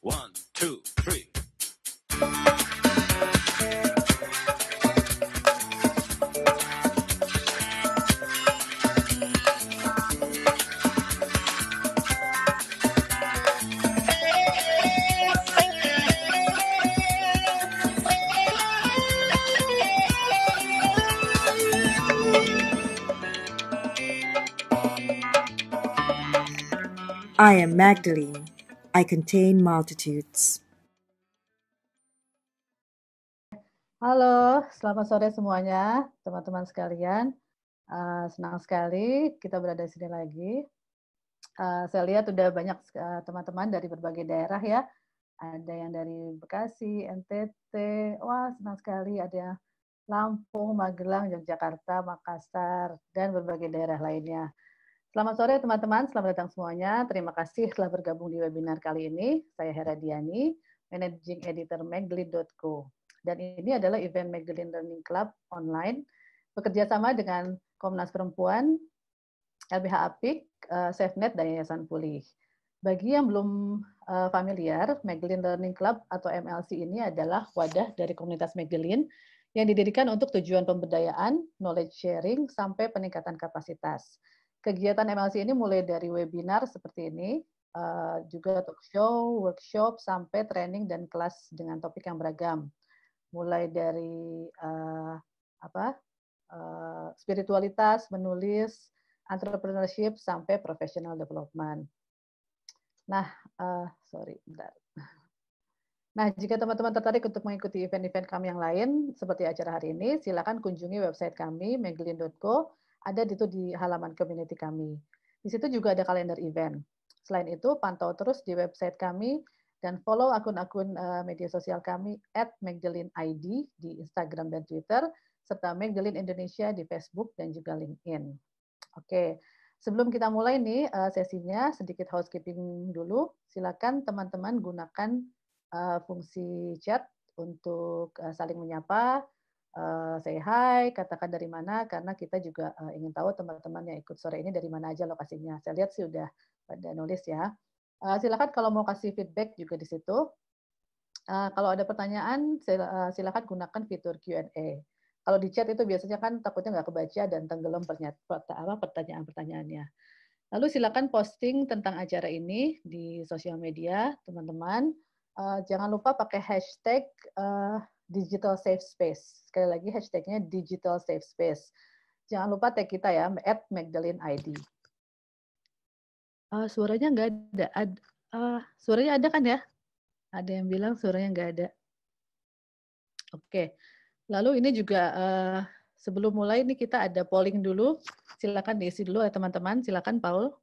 One, two, three. I am Magdalene. I contain multitudes. Halo, selamat sore semuanya, teman-teman sekalian. Senang sekali kita berada di sini lagi. Saya lihat sudah banyak teman-teman dari berbagai daerah ya. Ada yang dari Bekasi, NTT, wah senang sekali. Ada yang Lampung, Magelang, Yogyakarta, Makassar, dan berbagai daerah lainnya. Selamat sore teman-teman, selamat datang semuanya. Terima kasih telah bergabung di webinar kali ini. Saya Hera Diani, Managing Editor Magdalene.co. Dan ini adalah event Magdalene Learning Club online, bekerja sama dengan Komnas Perempuan, LBH Apik, SafeNet, dan Yayasan Pulih. Bagi yang belum familiar, Magdalene Learning Club atau MLC ini adalah wadah dari komunitas Magdalene yang didirikan untuk tujuan pemberdayaan, knowledge sharing, sampai peningkatan kapasitas. Kegiatan MLC ini mulai dari webinar seperti ini, juga talk show, workshop, sampai training dan kelas dengan topik yang beragam. Mulai dari spiritualitas, menulis, entrepreneurship, sampai professional development. Nah, bentar. Nah, jika teman-teman tertarik untuk mengikuti event-event kami yang lain, seperti acara hari ini, silakan kunjungi website kami, magdalene.co, ada di halaman community kami. Di situ juga ada kalender event. Selain itu, pantau terus di website kami dan follow akun-akun media sosial kami @magdaleneid di Instagram dan Twitter, serta Magdalene Indonesia di Facebook dan juga LinkedIn. Oke, sebelum kita mulai nih sesinya, sedikit housekeeping dulu. Silakan teman-teman gunakan fungsi chat untuk saling menyapa, say hi, katakan dari mana, karena kita juga ingin tahu teman-teman yang ikut sore ini dari mana aja lokasinya. Saya lihat sih udah pada nulis ya. Silakan kalau mau kasih feedback juga di situ. Kalau ada pertanyaan, silakan gunakan fitur Q&A. Kalau di chat itu biasanya kan takutnya nggak kebaca dan tenggelam pertanyaan-pertanyaannya. Lalu silakan posting tentang acara ini di sosial media, teman-teman. Jangan lupa pakai hashtag Digital Safe Space. Sekali lagi hashtagnya Digital Safe Space. Jangan lupa tag kita ya, @magdaleneid. Suaranya nggak ada. Suaranya ada kan ya? Ada yang bilang suaranya nggak ada. Oke. Lalu ini juga sebelum mulai ini kita ada polling dulu. Silakan diisi dulu ya teman-teman. Silakan Paul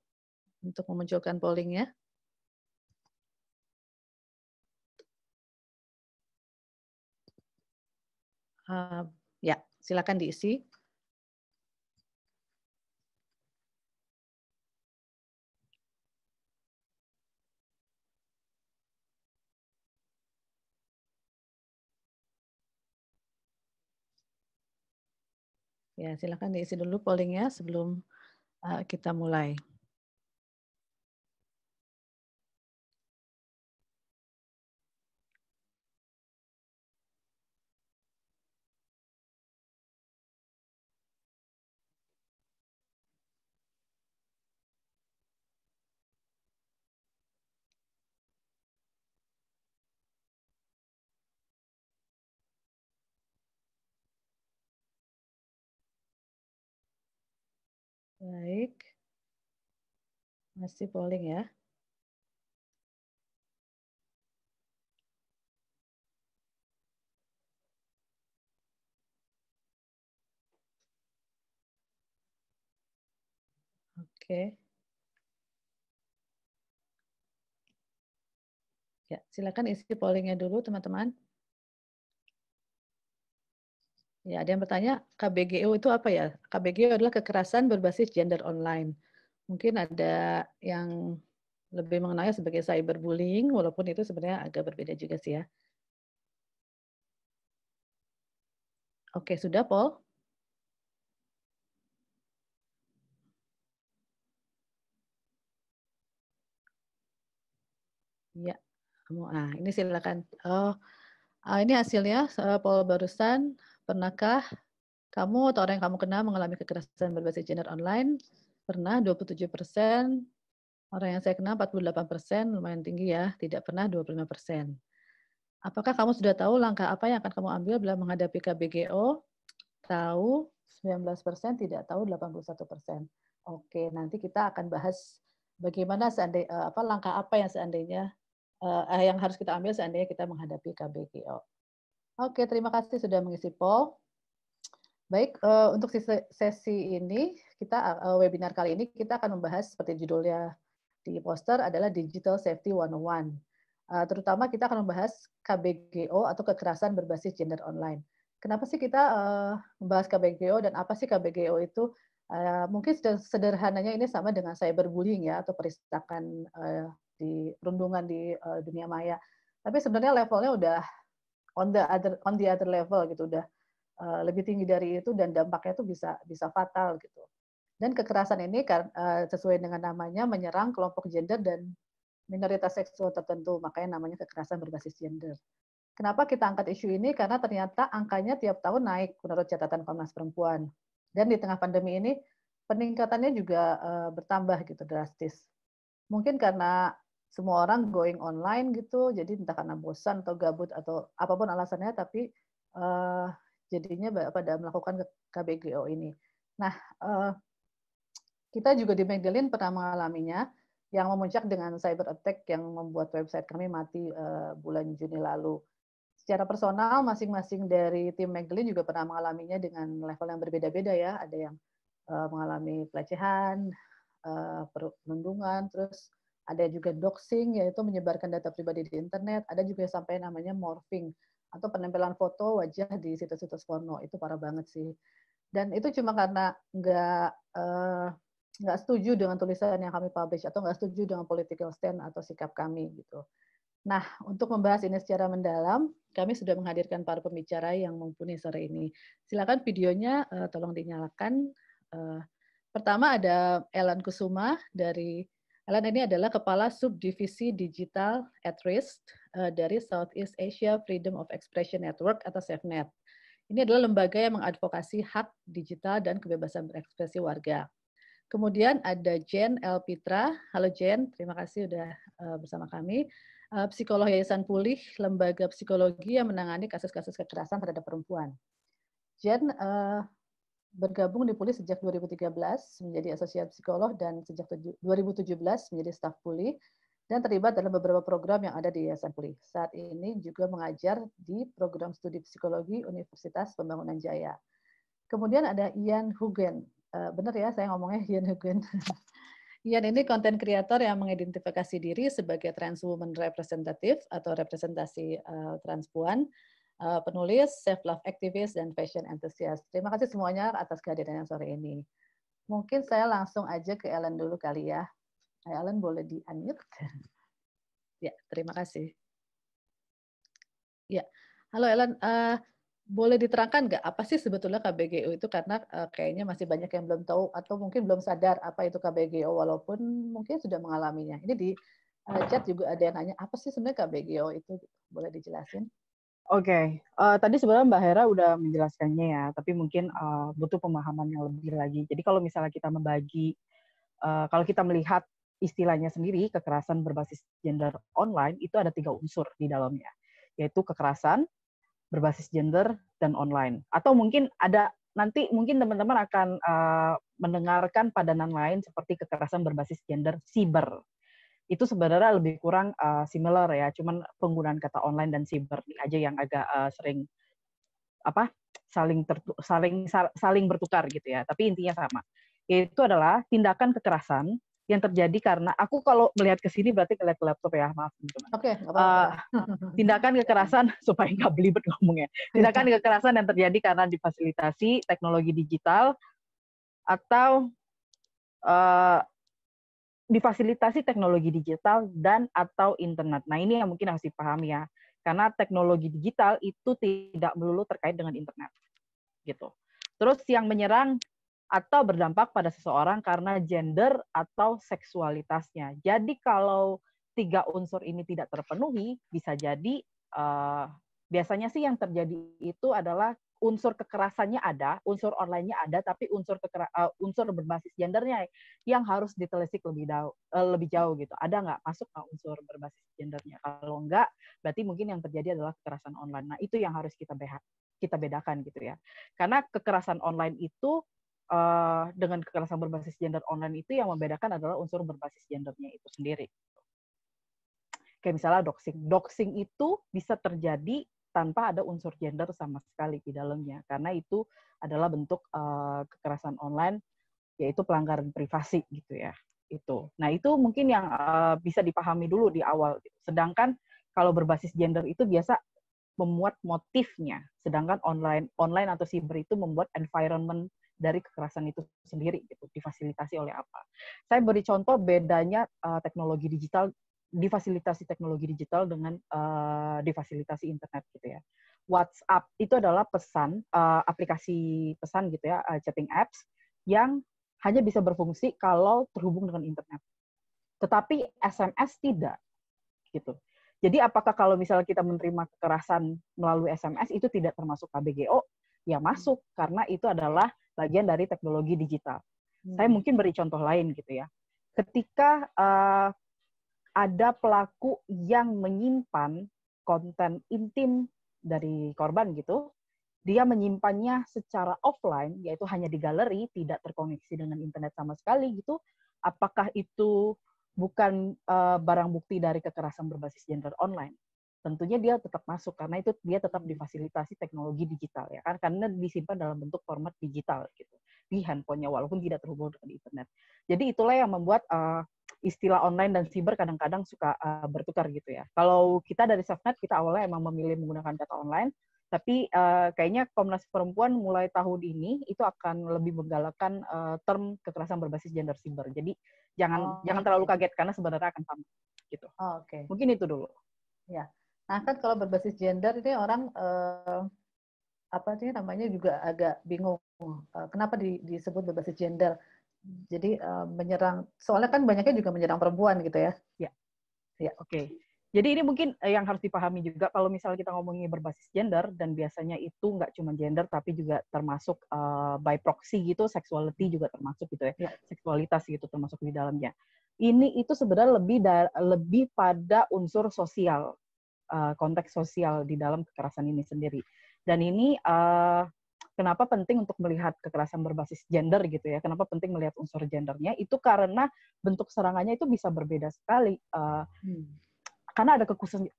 untuk memunculkan pollingnya. Ya, silakan diisi. Ya, silakan diisi dulu pollingnya sebelum kita mulai. Baik. Masih polling ya. Oke. Ya, silakan isi pollingnya dulu teman-teman. Ya, ada yang bertanya, KBGO itu apa ya? KBGO adalah kekerasan berbasis gender online. Mungkin ada yang lebih mengenalnya sebagai cyberbullying, walaupun itu sebenarnya agak berbeda juga sih ya. Oke, sudah Paul? Ya, Nah, ini silakan. Oh, ini hasilnya poll barusan. Pernahkah kamu atau orang yang kamu kenal mengalami kekerasan berbasis gender online? Pernah 27%. Orang yang saya kenal 48%, lumayan tinggi ya. Tidak pernah 25%. Apakah kamu sudah tahu langkah apa yang akan kamu ambil bila menghadapi KBGO? Tahu 19%, tidak tahu 81%. Oke, nanti kita akan bahas bagaimana langkah apa yang seandainya yang harus kita ambil seandainya kita menghadapi KBGO. Oke, terima kasih sudah mengisi poll. Baik, untuk sesi ini webinar kali ini kita akan membahas seperti judulnya di poster adalah Digital Safety 101. Terutama kita akan membahas KBGO atau kekerasan berbasis gender online. Kenapa sih kita membahas KBGO dan apa sih KBGO itu? Mungkin sederhananya ini sama dengan cyberbullying ya atau peristakan di perundungan di dunia maya. Tapi sebenarnya levelnya udah on the other level gitu, udah lebih tinggi dari itu dan dampaknya itu bisa fatal gitu. Dan kekerasan ini sesuai dengan namanya menyerang kelompok gender dan minoritas seksual tertentu, makanya namanya kekerasan berbasis gender. Kenapa kita angkat isu ini? Karena ternyata angkanya tiap tahun naik menurut catatan Komnas Perempuan. Dan di tengah pandemi ini peningkatannya juga bertambah gitu drastis. Mungkin karena semua orang going online gitu, jadi entah karena bosan atau gabut atau apapun alasannya, tapi jadinya pada melakukan KBGO ini. Nah, kita juga di Magdalene pernah mengalaminya, yang memuncak dengan cyber attack yang membuat website kami mati bulan Juni lalu. Secara personal, masing-masing dari tim Magdalene juga pernah mengalaminya dengan level yang berbeda-beda ya. Ada yang mengalami pelecehan, perundungan, terus ada juga doxing, yaitu menyebarkan data pribadi di internet. Ada juga yang sampai namanya morphing, atau penempelan foto wajah di situs-situs porno. Itu parah banget sih. Dan itu cuma karena nggak setuju dengan tulisan yang kami publish atau nggak setuju dengan political stand atau sikap kami gitu. Nah, untuk membahas ini secara mendalam, kami sudah menghadirkan para pembicara yang mumpuni sore ini. Silakan videonya tolong dinyalakan. Pertama ada Ellen Kusuma dari Ellen ini adalah Kepala Subdivisi Digital at Risk dari Southeast Asia Freedom of Expression Network atau SafeNet. Ini adalah lembaga yang mengadvokasi hak digital dan kebebasan berekspresi warga. Kemudian ada Jen Elpitra. Halo Jen, terima kasih sudah bersama kami. Psikolog Yayasan Pulih, lembaga psikologi yang menangani kasus-kasus kekerasan terhadap perempuan. Jen bergabung di Pulih sejak 2013 menjadi asosiat psikolog dan sejak 2017 menjadi staf Pulih dan terlibat dalam beberapa program yang ada di Yayasan Pulih. Saat ini juga mengajar di program studi psikologi Universitas Pembangunan Jaya. Kemudian ada Ian Hugen. Benar ya saya ngomongnya Ian Hugen. Ian ini konten kreator yang mengidentifikasi diri sebagai trans woman representative atau representasi transpuan, penulis, self-love activist, dan fashion enthusiast. Terima kasih semuanya atas kehadirannya sore ini. Mungkin saya langsung aja ke Ellen dulu kali ya. Ellen boleh di-unmute? Ya, terima kasih. Ya, halo Ellen. Boleh diterangkan nggak apa sih sebetulnya KBGO itu, karena kayaknya masih banyak yang belum tahu atau mungkin belum sadar apa itu KBGO walaupun mungkin sudah mengalaminya. Ini di chat juga ada yang nanya apa sih sebenarnya KBGO itu, boleh dijelasin? Oke, tadi sebenarnya Mbak Hera udah menjelaskannya ya, tapi mungkin butuh pemahaman yang lebih lagi. Jadi kalau misalnya kita membagi, kalau kita melihat istilahnya sendiri, kekerasan berbasis gender online, itu ada 3 unsur di dalamnya, yaitu kekerasan berbasis gender dan online. Atau mungkin ada nanti mungkin teman-teman akan mendengarkan padanan lain seperti kekerasan berbasis gender siber. Itu sebenarnya lebih kurang similar ya, cuman penggunaan kata online dan siber ini aja yang agak sering saling bertukar gitu ya. Tapi intinya sama. Yaitu adalah tindakan kekerasan yang terjadi karena aku kalau melihat ke sini berarti ngeliat ke laptop ya, maaf teman-teman. Oke, nggak apa-apa. Tindakan kekerasan supaya nggak belibet ngomongnya. Tindakan kekerasan yang terjadi karena difasilitasi teknologi digital atau difasilitasi teknologi digital dan atau internet. Nah, ini yang mungkin harus dipahami ya. Karena teknologi digital itu tidak melulu terkait dengan internet. Gitu. Terus yang menyerang atau berdampak pada seseorang karena gender atau seksualitasnya. Jadi kalau 3 unsur ini tidak terpenuhi, bisa jadi biasanya sih yang terjadi itu adalah unsur kekerasannya ada, unsur online-nya ada, tapi unsur berbasis gendernya yang harus ditelisik lebih jauh gitu. Ada nggak masuk nggak unsur berbasis gendernya? Kalau nggak, berarti mungkin yang terjadi adalah kekerasan online. Nah, itu yang harus kita bedakan gitu ya. Karena kekerasan online itu dengan kekerasan berbasis gender online itu yang membedakan adalah unsur berbasis gendernya itu sendiri. Kayak misalnya doxing. Doxing itu bisa terjadi tanpa ada unsur gender sama sekali di dalamnya, karena itu adalah bentuk kekerasan online, yaitu pelanggaran privasi gitu ya. Itu. Nah, itu mungkin yang bisa dipahami dulu di awal. Sedangkan kalau berbasis gender itu biasa memuat motifnya, sedangkan online atau cyber itu membuat environment dari kekerasan itu sendiri gitu, difasilitasi oleh apa. Saya beri contoh bedanya teknologi digital, difasilitasi teknologi digital dengan difasilitasi internet gitu ya. WhatsApp itu adalah pesan, aplikasi pesan gitu ya, chatting apps yang hanya bisa berfungsi kalau terhubung dengan internet. Tetapi SMS tidak gitu. Jadi apakah kalau misalnya kita menerima kekerasan melalui SMS itu tidak termasuk KBGO? Ya masuk, karena itu adalah bagian dari teknologi digital. Saya mungkin beri contoh lain gitu ya. Ketika ada pelaku yang menyimpan konten intim dari korban gitu, dia menyimpannya secara offline, yaitu hanya di galeri, tidak terkoneksi dengan internet sama sekali gitu, apakah itu bukan barang bukti dari kekerasan berbasis gender online? Tentunya dia tetap masuk, karena itu dia tetap difasilitasi teknologi digital ya kan, karena disimpan dalam bentuk format digital gitu di handphonenya walaupun tidak terhubung dengan internet. Jadi itulah yang membuat istilah online dan cyber kadang-kadang suka bertukar gitu ya. Kalau kita dari SafeNet, kita awalnya emang memilih menggunakan kata online, tapi kayaknya Komnas Perempuan mulai tahun ini itu akan lebih menggalakkan term kekerasan berbasis gender cyber. Jadi jangan terlalu kaget karena sebenarnya akan sama gitu. Oke. Mungkin itu dulu. Ya. Nah, kan kalau berbasis gender ini orang apa sih namanya juga agak bingung. Kenapa disebut berbasis gender? Jadi menyerang, soalnya kan banyaknya juga menyerang perempuan gitu ya. Ya. Oke. Jadi ini mungkin yang harus dipahami juga kalau misalnya kita ngomongin berbasis gender, dan biasanya itu nggak cuma gender tapi juga termasuk by proxy gitu, sexuality juga termasuk gitu ya. Seksualitas gitu termasuk di dalamnya. Ini itu sebenarnya lebih pada unsur sosial, konteks sosial di dalam kekerasan ini sendiri. Dan ini kenapa penting untuk melihat kekerasan berbasis gender gitu ya? Kenapa penting melihat unsur gendernya? Itu karena bentuk serangannya itu bisa berbeda sekali. Karena ada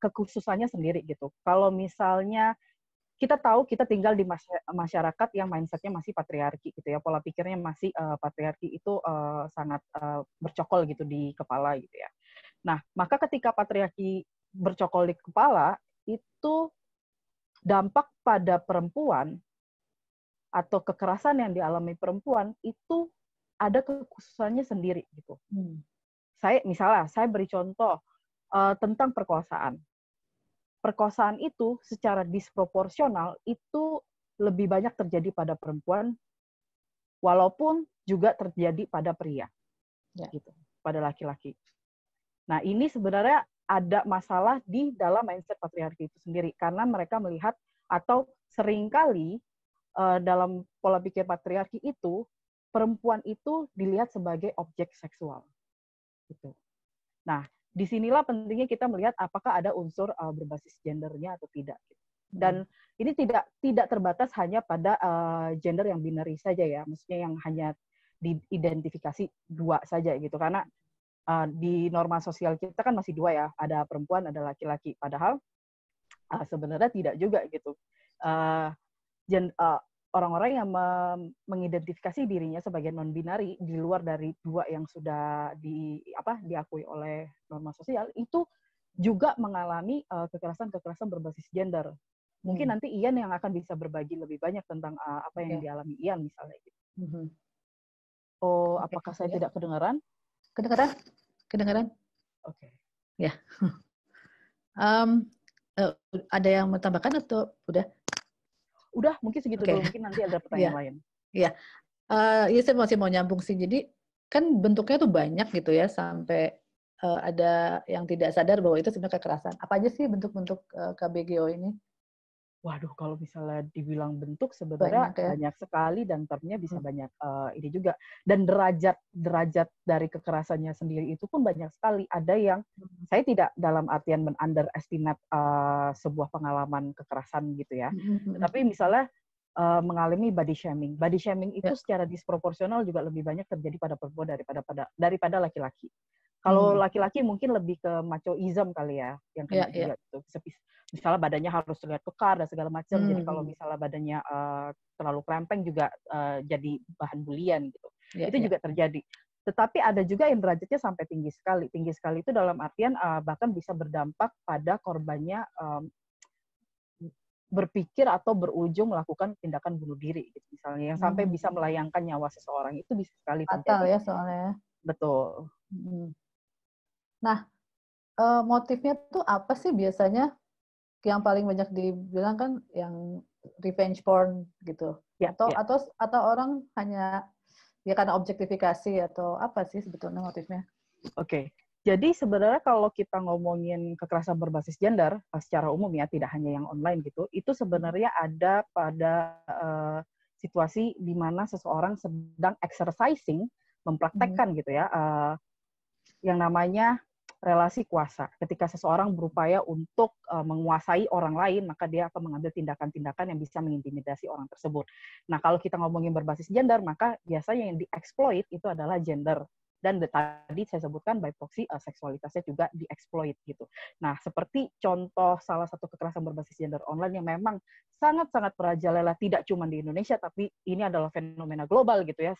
kekhususannya sendiri gitu. Kalau misalnya kita tahu kita tinggal di masyarakat yang mindset-nya masih patriarki gitu ya, pola pikirnya masih patriarki itu sangat bercokol gitu di kepala gitu ya. Nah, maka ketika patriarki bercokol di kepala, itu dampak pada perempuan atau kekerasan yang dialami perempuan itu ada kekhususannya sendiri gitu. Saya beri contoh tentang perkosaan. Perkosaan itu secara disproporsional itu lebih banyak terjadi pada perempuan, walaupun juga terjadi pada pria, gitu, pada laki-laki. Nah, ini sebenarnya ada masalah di dalam mindset patriarki itu sendiri, karena mereka melihat atau seringkali dalam pola pikir patriarki itu perempuan itu dilihat sebagai objek seksual, gitu. Nah, disinilah pentingnya kita melihat apakah ada unsur berbasis gendernya atau tidak. Dan ini tidak terbatas hanya pada gender yang binary saja ya, maksudnya yang hanya diidentifikasi dua saja gitu, karena di norma sosial kita kan masih dua ya, ada perempuan, ada laki-laki. Padahal sebenarnya tidak juga gitu. Orang-orang yang mengidentifikasi dirinya sebagai non-binary di luar dari dua yang sudah diakui oleh norma sosial itu juga mengalami kekerasan berbasis gender. Mungkin nanti Ian yang akan bisa berbagi lebih banyak tentang apa yang dialami Ian misalnya gitu. Oh, apakah saya tidak kedengaran? Kedengaran? Oke. Ya. Ada yang mau tambahkan atau udah? Udah, mungkin segitu dulu. Mungkin nanti ada pertanyaan lain. Iya. Saya masih mau nyambung sih. Jadi kan bentuknya tuh banyak gitu ya, sampai ada yang tidak sadar bahwa itu sebenarnya kekerasan. Apa aja sih bentuk-bentuk KBGO ini? Waduh, kalau misalnya dibilang bentuk sebenarnya Banyak ya. banyak sekali dan termnya bisa banyak ini juga. Dan derajat dari kekerasannya sendiri itu pun banyak sekali. Ada yang saya tidak dalam artian men-underestimate sebuah pengalaman kekerasan gitu ya. Tetapi misalnya mengalami body shaming. Body shaming itu secara disproporsional juga lebih banyak terjadi pada perempuan daripada laki-laki. Kalau laki-laki mungkin lebih ke machoism kali ya, yang kena juga gitu. Misalnya badannya harus terlihat kekar dan segala macam. Jadi kalau misalnya badannya terlalu krempeng juga jadi bahan bulian gitu. Itu juga terjadi. Tetapi ada juga yang derajatnya sampai tinggi sekali. Tinggi sekali itu dalam artian bahkan bisa berdampak pada korbannya berpikir atau berujung melakukan tindakan bunuh diri, gitu, misalnya yang sampai bisa melayangkan nyawa seseorang, itu bisa sekali terjadi. Fatal ya soalnya. Betul. Nah, motifnya tuh apa sih biasanya? Yang paling banyak dibilang kan yang revenge porn gitu. Atau orang hanya ya karena objektifikasi atau apa sih sebetulnya motifnya? Oke. Jadi sebenarnya kalau kita ngomongin kekerasan berbasis gender secara umum ya, tidak hanya yang online gitu, itu sebenarnya ada pada situasi di mana seseorang sedang exercising, mempraktekkan gitu ya, yang namanya relasi kuasa. Ketika seseorang berupaya untuk menguasai orang lain, maka dia akan mengambil tindakan-tindakan yang bisa mengintimidasi orang tersebut. Nah, kalau kita ngomongin berbasis gender, maka biasanya yang dieksploit itu adalah gender. Dan tadi saya sebutkan by proxy seksualitasnya juga dieksploit gitu. Nah, seperti contoh salah satu kekerasan berbasis gender online yang memang sangat-sangat merajalela tidak cuma di Indonesia, tapi ini adalah fenomena global gitu ya.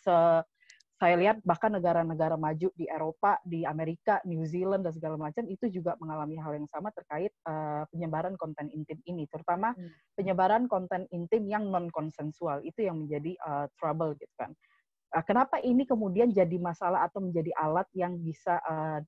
Saya lihat bahkan negara-negara maju di Eropa, di Amerika, New Zealand, dan segala macam itu juga mengalami hal yang sama terkait penyebaran konten intim ini, terutama penyebaran konten intim yang non-konsensual, itu yang menjadi trouble gitu kan. Kenapa ini kemudian jadi masalah atau menjadi alat yang bisa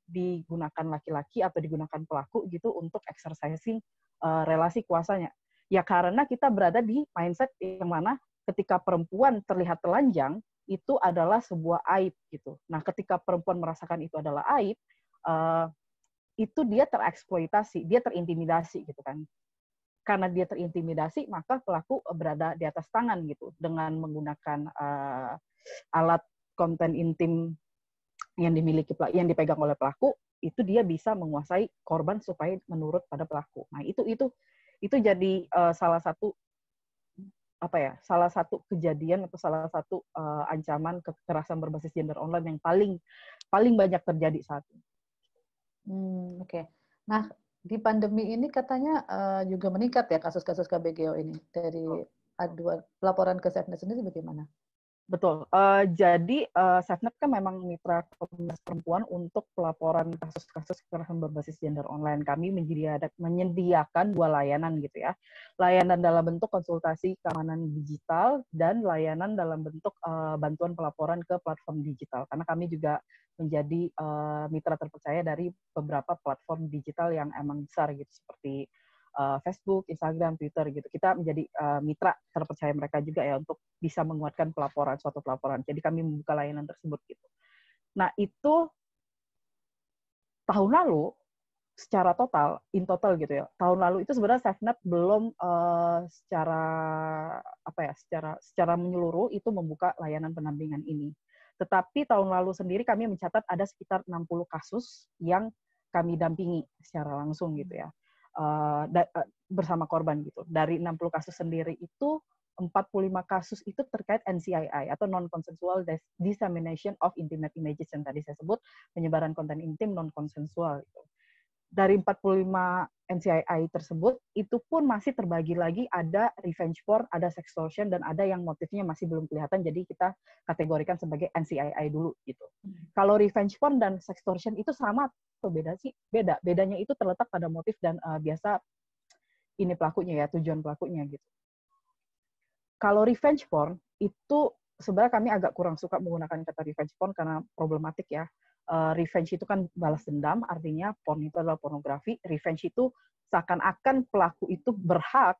digunakan laki-laki atau digunakan pelaku gitu untuk exercising relasi kuasanya? Ya karena kita berada di mindset yang mana ketika perempuan terlihat telanjang, itu adalah sebuah aib gitu. Nah, ketika perempuan merasakan itu adalah aib, itu dia tereksploitasi, dia terintimidasi gitu kan. Karena dia terintimidasi, maka pelaku berada di atas tangan gitu dengan menggunakan alat konten intim yang dipegang oleh pelaku, itu dia bisa menguasai korban supaya menurut pada pelaku. Nah, itu jadi salah satu kejadian atau salah satu ancaman kekerasan berbasis gender online yang paling banyak terjadi saat ini. Oke. Nah, di pandemi ini katanya juga meningkat ya kasus-kasus KBGO ini. Dari aduan pelaporan ke Safenet sendiri bagaimana? Betul. Jadi Safenet kan memang mitra Komnas Perempuan untuk pelaporan kasus-kasus kekerasan berbasis gender online. Kami menyediakan 2 layanan gitu ya. Layanan dalam bentuk konsultasi keamanan digital dan layanan dalam bentuk bantuan pelaporan ke platform digital. Karena kami juga menjadi mitra terpercaya dari beberapa platform digital yang emang besar gitu, seperti Facebook, Instagram, Twitter gitu. Kita menjadi mitra terpercaya mereka juga ya untuk bisa menguatkan suatu pelaporan. Jadi kami membuka layanan tersebut gitu. Nah, itu tahun lalu secara total, in total gitu ya. Tahun lalu itu sebenarnya Safenet belum secara menyeluruh itu membuka layanan pendampingan ini. Tetapi tahun lalu sendiri kami mencatat ada sekitar 60 kasus yang kami dampingi secara langsung gitu ya. Bersama korban gitu. Dari 60 kasus sendiri itu 45 kasus itu terkait NCII atau non-consensual dissemination of intimate images yang tadi saya sebut, penyebaran konten intim non-konsensual gitu. Dari 45 NCII tersebut, itu pun masih terbagi lagi ada revenge porn, ada sextortion, dan ada yang motifnya masih belum kelihatan, jadi kita kategorikan sebagai NCII dulu gitu. Kalau revenge porn dan sextortion itu sama atau beda sih? Beda. Bedanya itu terletak pada motif dan biasa ini pelakunya ya, tujuan pelakunya gitu. Kalau revenge porn itu sebenarnya kami agak kurang suka menggunakan kata revenge porn karena problematik ya. Revenge itu kan balas dendam, artinya porn itu adalah pornografi. Revenge itu seakan-akan pelaku itu berhak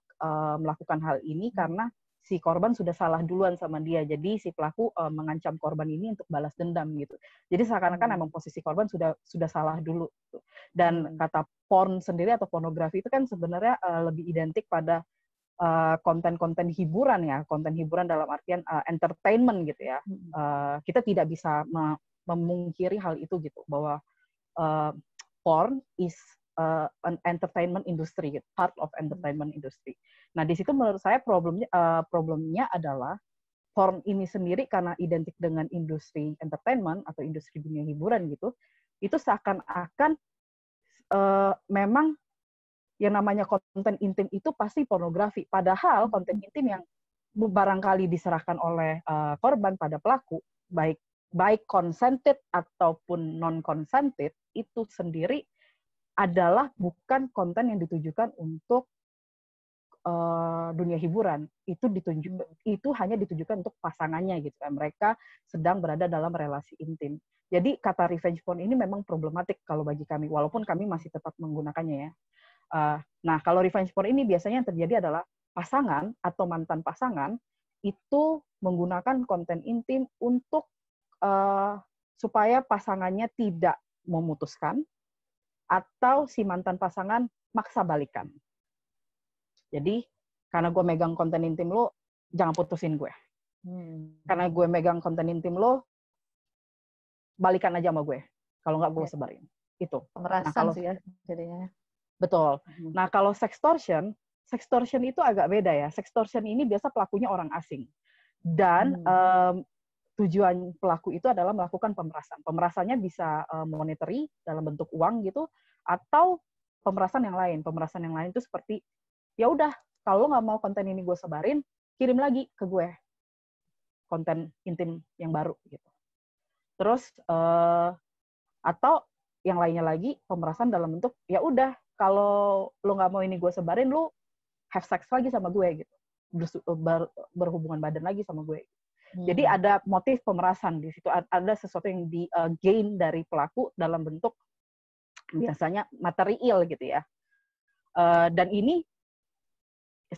melakukan hal ini karena si korban sudah salah duluan sama dia. Jadi si pelaku mengancam korban ini untuk balas dendam gitu. Jadi seakan-akan emang posisi korban sudah salah dulu. Gitu. Dan kata porn sendiri atau pornografi itu kan sebenarnya lebih identik pada konten-konten hiburan ya, konten hiburan dalam artian entertainment gitu ya. Kita tidak bisa memungkiri hal itu gitu, bahwa porn is an entertainment industry, gitu, part of entertainment industry. Nah, di situ menurut saya problemnya adalah porn ini sendiri karena identik dengan industri entertainment atau industri dunia hiburan gitu, itu seakan-akan memang yang namanya konten intim itu pasti pornografi. Padahal konten intim yang barangkali diserahkan oleh korban pada pelaku, baik consented ataupun non-consented, itu sendiri adalah bukan konten yang ditujukan untuk dunia hiburan. Itu hanya ditujukan untuk pasangannya gitu kan. Mereka sedang berada dalam relasi intim. Jadi kata revenge porn ini memang problematik kalau bagi kami, walaupun kami masih tetap menggunakannya ya. Nah, kalau revenge porn ini biasanya yang terjadi adalah pasangan atau mantan pasangan itu menggunakan konten intim untuk supaya pasangannya tidak memutuskan, atau si mantan pasangan maksa balikan. Jadi, karena gue megang konten intim lo, jangan putusin gue. Karena gue megang konten intim lo, balikan aja sama gue. Kalau nggak gue sebarin. Itu. Pemerasan sih ya jadinya. Betul. Nah, kalau sextortion itu agak beda ya. Sextortion ini biasa pelakunya orang asing. Dan tujuan pelaku itu adalah melakukan pemerasan. Pemerasannya bisa monetary dalam bentuk uang gitu, atau pemerasan yang lain. Pemerasan yang lain itu seperti, ya udah, kalau lo nggak mau konten ini gue sebarin, kirim lagi ke gue konten intim yang baru gitu. Terus atau yang lainnya lagi pemerasan dalam bentuk, ya udah, kalau lo nggak mau ini gue sebarin, lo have sex lagi sama gue gitu, berhubungan badan lagi sama gue. Jadi ada motif pemerasan di situ, ada sesuatu yang di gain dari pelaku dalam bentuk biasanya material gitu ya. Dan ini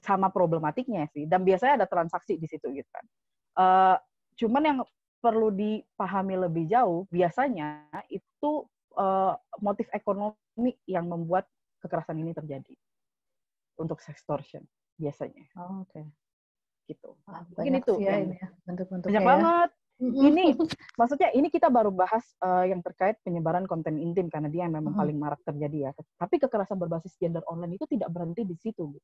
sama problematiknya sih, dan biasanya ada transaksi di situ gitu kan. Cuman yang perlu dipahami lebih jauh, biasanya itu motif ekonomi yang membuat kekerasan ini terjadi untuk sextortion biasanya. Oke. Gitu. Mungkin itu ya ini ya, bentuk-bentuknya. Banyak banget. Ini maksudnya ini kita baru bahas yang terkait penyebaran konten intim karena dia memang paling marak terjadi ya. Tapi kekerasan berbasis gender online itu tidak berhenti di situ.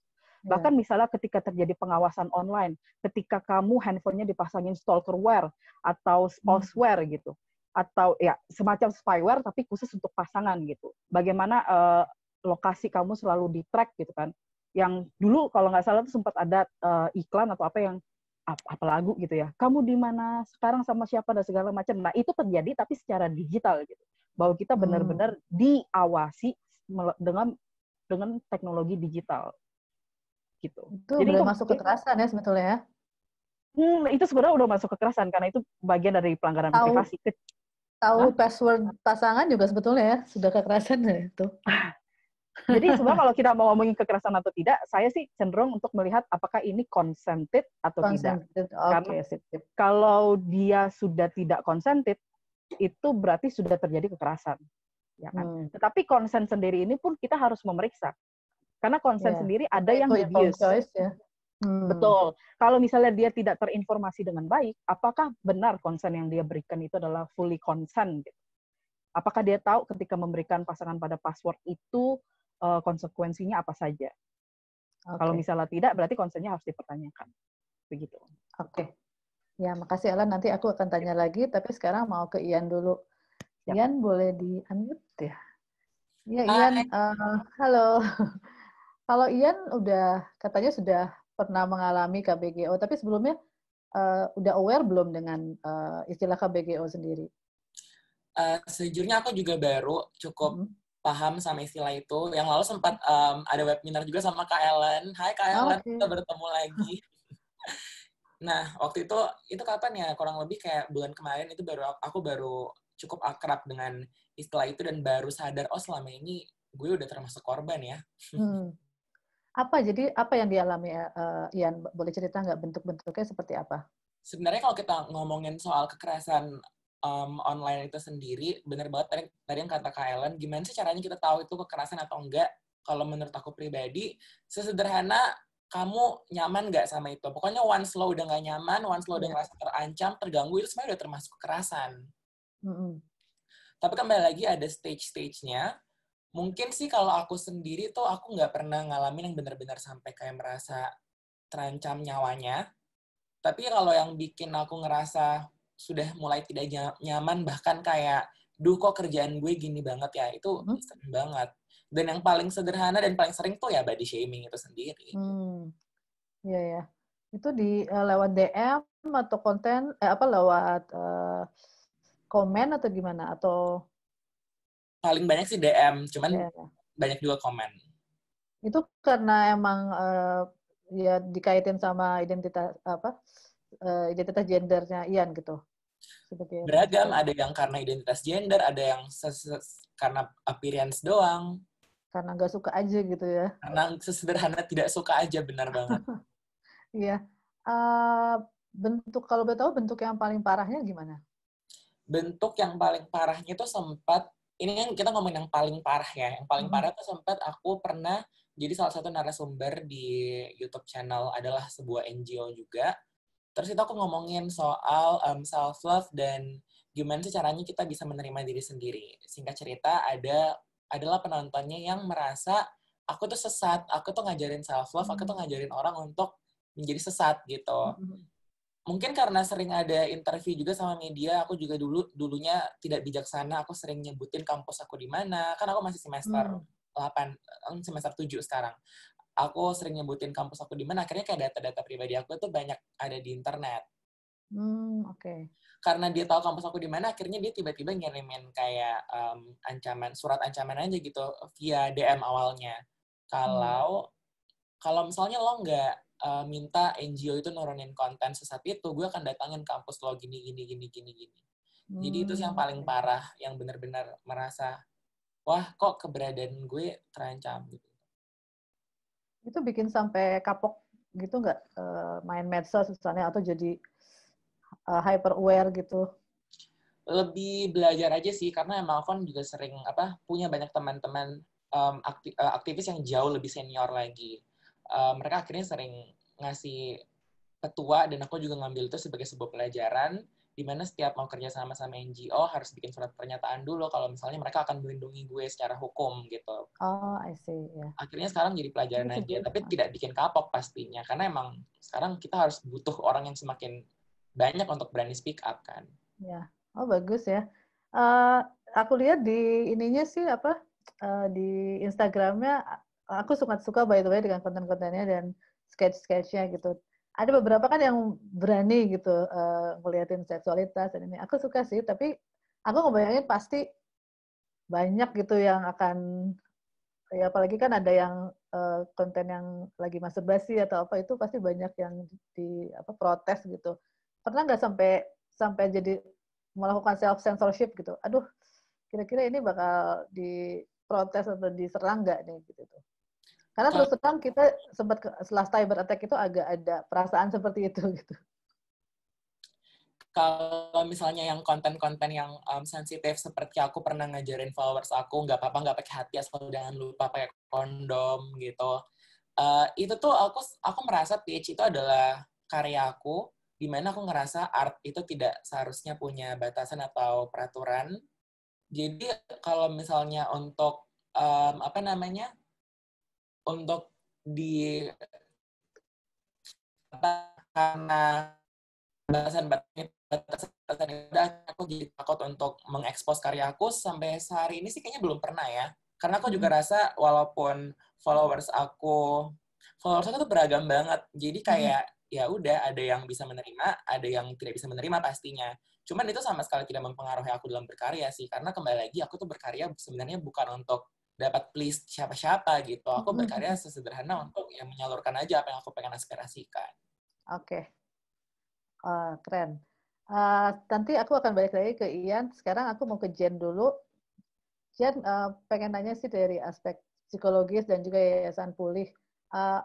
Bahkan misalnya ketika terjadi pengawasan online, ketika kamu handphonenya dipasangin stalkerware atau spouseware gitu, atau ya semacam spyware tapi khusus untuk pasangan gitu. Bagaimana lokasi kamu selalu di-track gitu kan. Yang dulu kalau nggak salah tuh sempat ada iklan atau apa yang apa lagu gitu ya, kamu di mana sekarang sama siapa dan segala macam. Nah itu terjadi tapi secara digital gitu, bahwa kita benar-benar diawasi dengan teknologi digital gitu. Itu jadi udah masuk kekerasan ya sebetulnya ya. Itu sebenarnya udah masuk kekerasan karena itu bagian dari pelanggaran privasi. Tahu password pasangan juga sebetulnya ya sudah kekerasan ya itu. Jadi sebenarnya kalau kita mau ngomongin kekerasan atau tidak, saya sih cenderung untuk melihat apakah ini consented atau tidak. Karena kalau dia sudah tidak consented, itu berarti sudah terjadi kekerasan. Ya kan? Tetapi konsen sendiri ini pun kita harus memeriksa. Karena konsen sendiri ada yang abuse. Ya. Betul. Kalau misalnya dia tidak terinformasi dengan baik, apakah benar konsen yang dia berikan itu adalah fully consent? Gitu? Apakah dia tahu ketika memberikan pasangan pada password itu konsekuensinya apa saja? Kalau misalnya tidak, berarti konsennya harus dipertanyakan. Begitu. Oke. Ya, makasih Alan. Nanti aku akan tanya lagi, tapi sekarang mau ke Ian dulu. Ian, boleh di-unmute ya? Ya, Ian. Halo. Kalau Ian katanya sudah pernah mengalami KBGO, tapi sebelumnya udah aware belum dengan istilah KBGO sendiri? Sejujurnya aku juga baru cukup paham sama istilah itu. Yang lalu sempat ada webinar juga sama Kak Ellen. Hai Kak Ellen, kita bertemu lagi. Nah, waktu itu kapan ya? Kurang lebih kayak bulan kemarin itu aku baru cukup akrab dengan istilah itu dan baru sadar, oh selama ini gue udah termasuk korban ya. Jadi apa yang dialami Ian? Boleh cerita nggak bentuk-bentuknya seperti apa? Sebenarnya kalau kita ngomongin soal kekerasan online itu sendiri, bener banget tadi yang kata Kak Ellen, gimana sih caranya kita tahu itu kekerasan atau enggak? Kalau menurut aku pribadi, sesederhana kamu nyaman nggak sama itu. Pokoknya once lo udah nggak nyaman, once lo udah ngerasa terancam, terganggu, itu sebenarnya udah termasuk kekerasan. Tapi kembali lagi ada stage-stage-nya. Mungkin sih kalau aku sendiri tuh aku nggak pernah ngalamin yang benar-benar sampai kayak merasa terancam nyawanya. Tapi kalau yang bikin aku ngerasa sudah mulai tidak nyaman, bahkan kayak, duh kok kerjaan gue gini banget ya, itu sering banget. Dan yang paling sederhana dan paling sering tuh ya body shaming itu sendiri. Iya ya. Itu lewat DM atau konten, lewat komen atau gimana? Atau paling banyak sih DM, cuman DM, ya? Banyak juga komen. Itu karena emang ya dikaitin sama identitas gendernya Ian gitu. Beragam, ada yang karena identitas gender, ada yang karena appearance doang. Karena nggak suka aja gitu ya. Karena sesederhana tidak suka aja, benar banget. Iya. Kalau boleh tahu bentuk yang paling parahnya gimana? Bentuk yang paling parahnya itu sempat, ini yang kita ngomongin yang paling parah ya. Yang paling parah itu sempat aku pernah jadi salah satu narasumber di YouTube channel adalah sebuah NGO juga. Terus itu aku ngomongin soal self-love dan gimana sih caranya kita bisa menerima diri sendiri. Singkat cerita, adalah penontonnya yang merasa aku tuh sesat, aku tuh ngajarin self-love, aku tuh ngajarin orang untuk menjadi sesat gitu. Mungkin karena sering ada interview juga sama media, aku juga dulunya tidak bijaksana, aku sering nyebutin kampus aku di mana, kan aku masih semester 8, semester 7 sekarang. Aku sering nyebutin kampus aku di mana, akhirnya kayak data-data pribadi aku tuh banyak ada di internet. Oke. Karena dia tahu kampus aku di mana, akhirnya dia tiba-tiba ngirimin kayak surat ancaman aja gitu via DM awalnya. Kalau misalnya lo nggak minta NGO itu nurunin konten sesat itu, gue akan datangin kampus lo gini. Jadi itu sih yang paling parah, yang benar-benar merasa, wah kok keberadaan gue terancam gitu. Itu bikin sampai kapok gitu nggak, main medsos misalnya, atau jadi hyper aware gitu? Lebih belajar aja sih, karena emang aku juga sering punya banyak teman-teman aktivis yang jauh lebih senior lagi. Mereka akhirnya sering ngasih petua, dan aku juga ngambil itu sebagai sebuah pelajaran, di mana setiap mau kerja sama NGO harus bikin surat pernyataan dulu kalau misalnya mereka akan melindungi gue secara hukum gitu. Oh, I see, ya. Akhirnya sekarang jadi pelajaran aja, tapi tidak bikin kapok pastinya, karena emang sekarang kita harus butuh orang yang semakin banyak untuk berani speak up kan. Ya, oh bagus ya. Aku lihat di ininya sih di Instagramnya, aku suka by the way dengan konten-kontennya dan sketch-sketchnya gitu. Ada beberapa kan yang berani gitu ngeliatin seksualitas dan ini. Aku suka sih, tapi aku ngebayangin pasti banyak gitu yang akan, ya apalagi kan ada yang konten yang lagi masturbasi atau apa, itu pasti banyak yang protes gitu. Pernah nggak sampai jadi melakukan self censorship gitu? Aduh, kira-kira ini bakal diprotes atau diserang nggak nih gitu tuh? Karena terus terang kita sempat setelah cyber attack itu agak ada perasaan seperti itu gitu. Kalau misalnya yang konten-konten yang sensitif seperti aku pernah ngajarin followers aku, nggak apa-apa nggak pakai hati asal jangan lupa pakai kondom gitu. Itu tuh aku merasa PH itu adalah karya aku, di mana aku ngerasa art itu tidak seharusnya punya batasan atau peraturan. Jadi kalau misalnya untuk untuk di karena batasan aku jadi takut untuk mengekspos karya aku sampai sehari ini sih kayaknya belum pernah ya, karena aku juga rasa walaupun followers aku tuh beragam banget, jadi kayak ya udah, ada yang bisa menerima, ada yang tidak bisa menerima pastinya, cuman itu sama sekali tidak mempengaruhi aku dalam berkarya sih, karena kembali lagi aku tuh berkarya sebenarnya bukan untuk dapat please siapa-siapa gitu, aku berkarya sesederhana untuk yang menyalurkan aja apa yang aku pengen aspirasikan. Oke. Keren. Nanti aku akan balik lagi ke Ian. Sekarang aku mau ke Jen dulu. Jen, pengen nanya sih dari aspek psikologis dan juga Yayasan Pulih.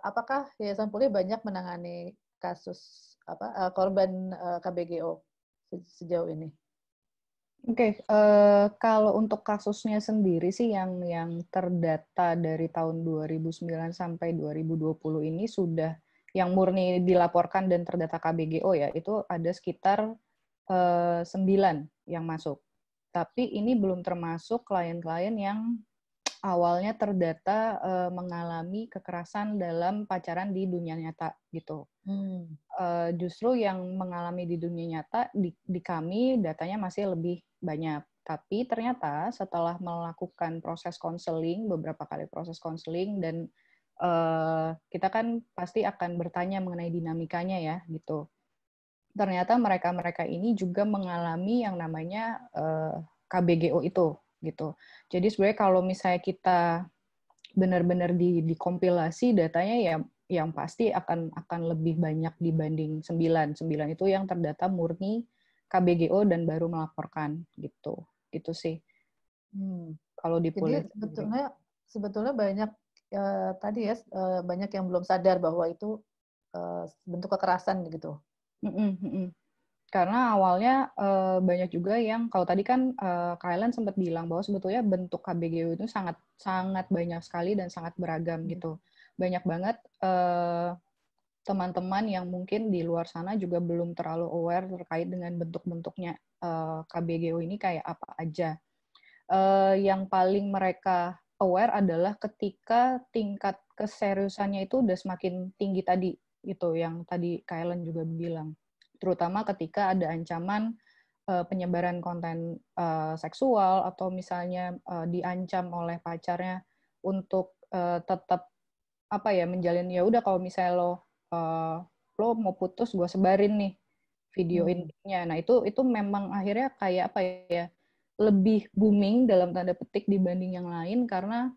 apakah Yayasan Pulih banyak menangani kasus korban KBGO sejauh ini? Oke, kalau untuk kasusnya sendiri sih yang terdata dari tahun 2009 sampai 2020 ini sudah yang murni dilaporkan dan terdata KBGO ya, itu ada sekitar 9 yang masuk. Tapi ini belum termasuk klien-klien yang awalnya terdata mengalami kekerasan dalam pacaran di dunia nyata gitu. Justru yang mengalami di dunia nyata di kami datanya masih lebih banyak. Tapi ternyata setelah melakukan proses konseling, beberapa kali proses konseling, dan kita kan pasti akan bertanya mengenai dinamikanya ya gitu. Ternyata mereka-mereka ini juga mengalami yang namanya KBGO itu gitu. Jadi sebenarnya kalau misalnya kita benar-benar dikompilasi datanya ya yang pasti akan lebih banyak dibanding 9. 9 itu yang terdata murni KBGO dan baru melaporkan gitu. Gitu sih. Kalau di Pulih. Jadi sebetulnya banyak tadi ya banyak yang belum sadar bahwa itu bentuk kekerasan gitu. Karena awalnya banyak juga yang kalau tadi kan Kailan sempat bilang bahwa sebetulnya bentuk KBGO itu sangat banyak sekali dan sangat beragam gitu. Banyak banget teman-teman yang mungkin di luar sana juga belum terlalu aware terkait dengan bentuk-bentuknya KBGO ini kayak apa aja. Yang paling mereka aware adalah ketika tingkat keseriusannya itu udah semakin tinggi tadi gitu, yang tadi Kailan juga bilang. Terutama ketika ada ancaman penyebaran konten seksual atau misalnya diancam oleh pacarnya untuk tetap menjalin ya udah kalau misalnya lo mau putus gue sebarin nih video intinya. Nah itu memang akhirnya kayak lebih booming dalam tanda petik dibanding yang lain karena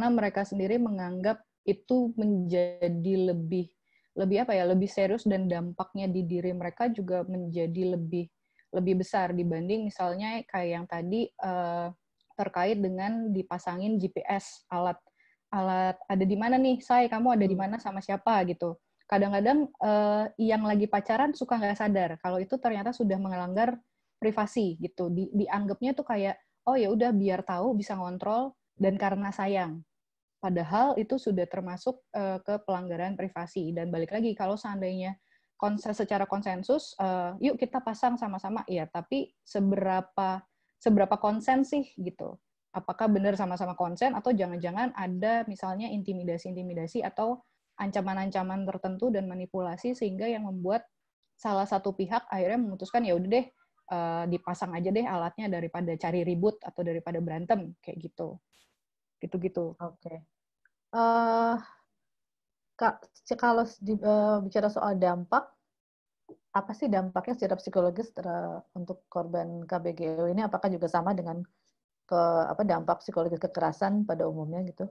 mereka sendiri menganggap itu menjadi lebih serius dan dampaknya di diri mereka juga menjadi lebih besar dibanding misalnya kayak yang tadi terkait dengan dipasangin GPS alat ada di mana nih, kamu ada di mana sama siapa gitu. Kadang-kadang yang lagi pacaran suka nggak sadar kalau itu ternyata sudah melanggar privasi gitu. Dianggapnya tuh kayak oh ya udah biar tahu bisa ngontrol dan karena sayang. Padahal itu sudah termasuk ke pelanggaran privasi. Dan balik lagi, kalau seandainya secara konsensus, yuk kita pasang sama-sama, ya. Tapi seberapa konsen sih gitu? Apakah benar sama-sama konsen atau jangan-jangan ada misalnya intimidasi-intimidasi atau ancaman-ancaman tertentu dan manipulasi sehingga yang membuat salah satu pihak akhirnya memutuskan ya udah deh dipasang aja deh alatnya daripada cari ribut atau daripada berantem kayak gitu. Gitu-gitu. Oke. Kalau bicara soal dampak, apa sih dampaknya secara psikologis untuk korban KBGO ini? Apakah juga sama dengan dampak psikologis kekerasan pada umumnya gitu?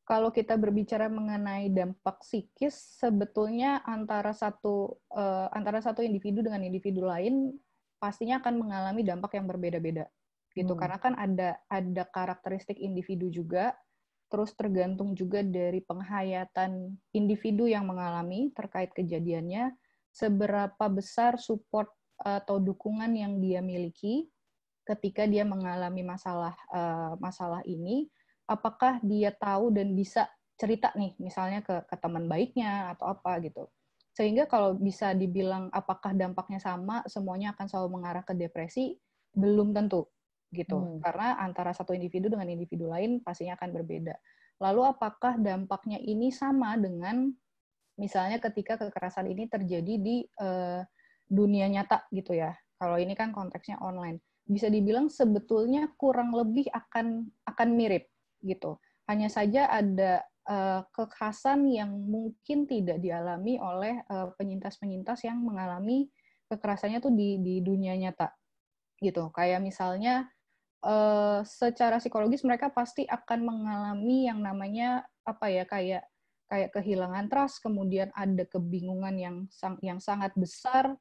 Kalau kita berbicara mengenai dampak psikis, sebetulnya antara satu individu dengan individu lain pastinya akan mengalami dampak yang berbeda-beda gitu. Karena kan ada karakteristik individu juga, terus tergantung juga dari penghayatan individu yang mengalami terkait kejadiannya, seberapa besar support atau dukungan yang dia miliki ketika dia mengalami masalah ini. Apakah dia tahu dan bisa cerita nih, misalnya ke teman baiknya atau apa gitu. Sehingga kalau bisa dibilang apakah dampaknya sama, semuanya akan selalu mengarah ke depresi, belum tentu gitu. Karena antara satu individu dengan individu lain pastinya akan berbeda. Lalu apakah dampaknya ini sama dengan misalnya ketika kekerasan ini terjadi di dunia nyata gitu ya. Kalau ini kan konteksnya online. Bisa dibilang sebetulnya kurang lebih akan mirip gitu. Hanya saja ada kekerasan yang mungkin tidak dialami oleh penyintas-penyintas yang mengalami kekerasannya tuh di dunia nyata gitu. Kayak misalnya secara psikologis mereka pasti akan mengalami yang namanya kayak kehilangan trust, kemudian ada kebingungan yang sangat besar,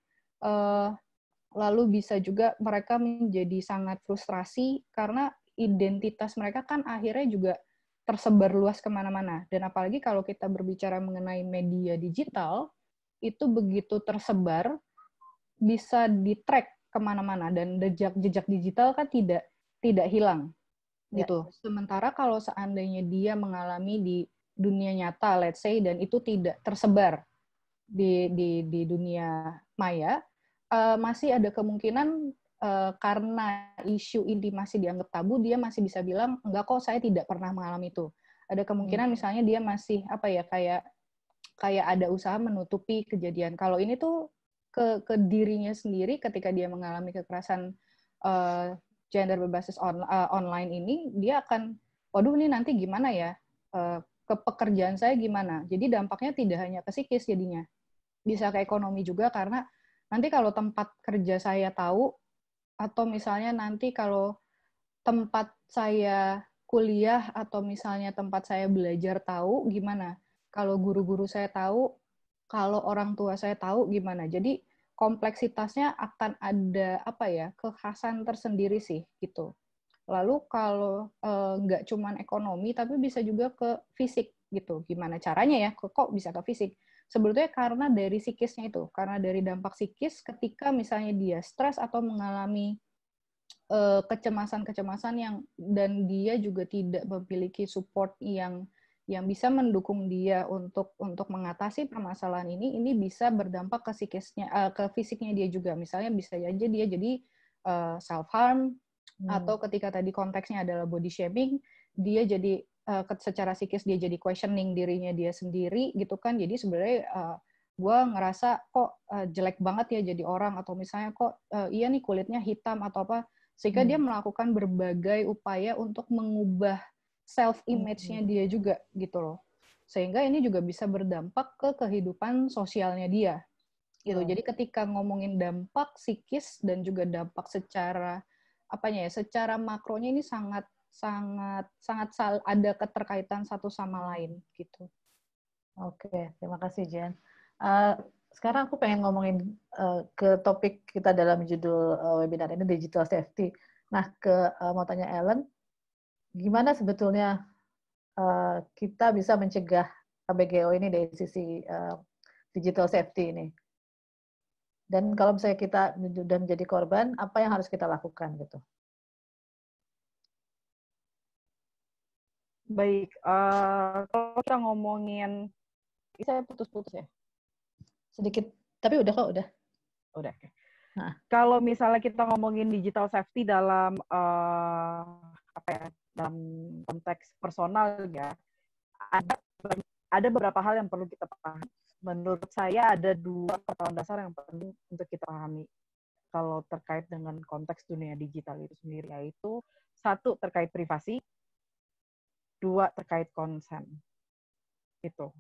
lalu bisa juga mereka menjadi sangat frustrasi karena identitas mereka kan akhirnya juga tersebar luas kemana-mana. Dan apalagi kalau kita berbicara mengenai media digital, itu begitu tersebar, bisa di-track kemana-mana. Dan jejak digital kan tidak hilang. Gitu. Sementara kalau seandainya dia mengalami di dunia nyata, let's say, dan itu tidak tersebar di dunia maya, masih ada kemungkinan karena isu ini masih dianggap tabu, dia masih bisa bilang, enggak kok, saya tidak pernah mengalami itu. Ada kemungkinan misalnya dia masih kayak ada usaha menutupi kejadian. Kalau ini tuh ke dirinya sendiri ketika dia mengalami kekerasan gender berbasis online ini, dia akan, waduh ini nanti gimana ya, ke pekerjaan saya gimana. Jadi dampaknya tidak hanya ke psikis jadinya, bisa ke ekonomi juga, karena nanti kalau tempat kerja saya tahu, atau misalnya nanti kalau tempat saya kuliah atau misalnya tempat saya belajar tahu, gimana? Kalau guru-guru saya tahu, kalau orang tua saya tahu, gimana? Jadi kompleksitasnya akan ada kekhasan tersendiri sih gitu. Lalu kalau nggak cuman ekonomi, tapi bisa juga ke fisik gitu. Gimana caranya ya? Kok bisa ke fisik? Sebetulnya karena dari psikisnya itu, karena dari dampak psikis ketika misalnya dia stres atau mengalami kecemasan-kecemasan yang, dan dia juga tidak memiliki support yang bisa mendukung dia untuk mengatasi permasalahan ini bisa berdampak ke psikisnya, ke fisiknya dia juga. Misalnya bisa aja dia jadi self harm, atau ketika tadi konteksnya adalah body shaming, dia jadi secara psikis dia jadi questioning dirinya dia sendiri gitu kan. Jadi sebenarnya gue ngerasa kok jelek banget ya jadi orang, atau misalnya kok iya nih kulitnya hitam atau apa, sehingga dia melakukan berbagai upaya untuk mengubah self-image-nya dia juga gitu loh. Sehingga ini juga bisa berdampak ke kehidupan sosialnya dia. Gitu. Jadi ketika ngomongin dampak psikis dan juga dampak secara secara makronya ini sangat ada keterkaitan satu sama lain gitu. Oke, terima kasih Jen. Sekarang aku pengen ngomongin ke topik kita dalam judul webinar ini, digital safety. Nah, mau tanya Ellen, gimana sebetulnya kita bisa mencegah KBGO ini dari sisi digital safety ini? Dan kalau misalnya kita sudah menjadi korban, apa yang harus kita lakukan gitu? Baik, kalau kita ngomongin, saya putus-putus ya? Sedikit, tapi udah kok, udah. Udah. Nah, kalau misalnya kita ngomongin digital safety dalam dalam konteks personal ya, ada beberapa hal yang perlu kita pahami. Menurut saya ada 2 pengetahuan dasar yang penting untuk kita pahami kalau terkait dengan konteks dunia digital itu sendiri, yaitu 1 terkait privasi, 2 terkait konsen. Itu.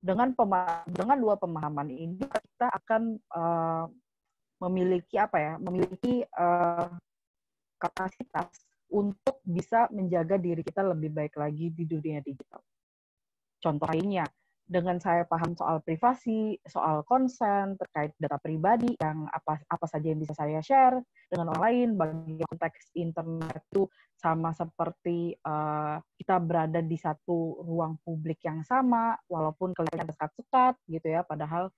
Dengan 2 pemahaman ini kita akan memiliki kapasitas untuk bisa menjaga diri kita lebih baik lagi di dunia digital. Contoh lainnya, dengan saya paham soal privasi, soal konsen, terkait data pribadi, yang apa saja yang bisa saya share dengan orang lain, bagi konteks internet itu sama seperti kita berada di satu ruang publik yang sama, walaupun kelihatannya ada sekat-sekat gitu ya, padahal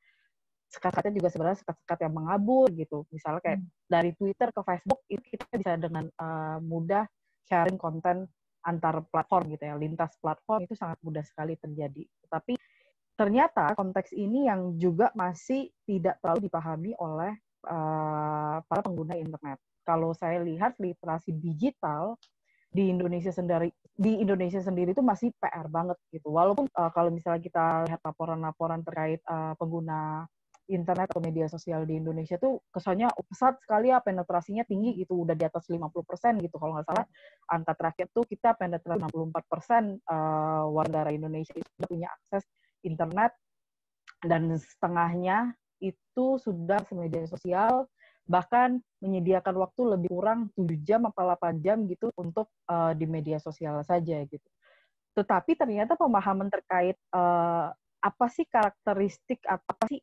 sekat-sekatnya juga sebenarnya sekat-sekat yang mengabur gitu. Misalnya kayak dari Twitter ke Facebook, itu kita bisa dengan mudah sharing konten antar platform gitu ya, lintas platform itu sangat mudah sekali terjadi. Tapi ternyata konteks ini yang juga masih tidak terlalu dipahami oleh para pengguna internet. Kalau saya lihat literasi digital di Indonesia sendiri itu masih PR banget gitu. Walaupun kalau misalnya kita lihat laporan-laporan terkait pengguna internet atau media sosial di Indonesia tuh kesannya pesat sekali ya, penetrasinya tinggi gitu, udah di atas 50% gitu. Kalau nggak salah, angka terakhir tuh kita penetrasi 64% warga negara Indonesia itu sudah punya akses internet, dan setengahnya itu sudah media sosial, bahkan menyediakan waktu lebih kurang 7 jam atau 8 jam gitu untuk di media sosial saja gitu. Tetapi ternyata pemahaman terkait apa sih karakteristik, apa sih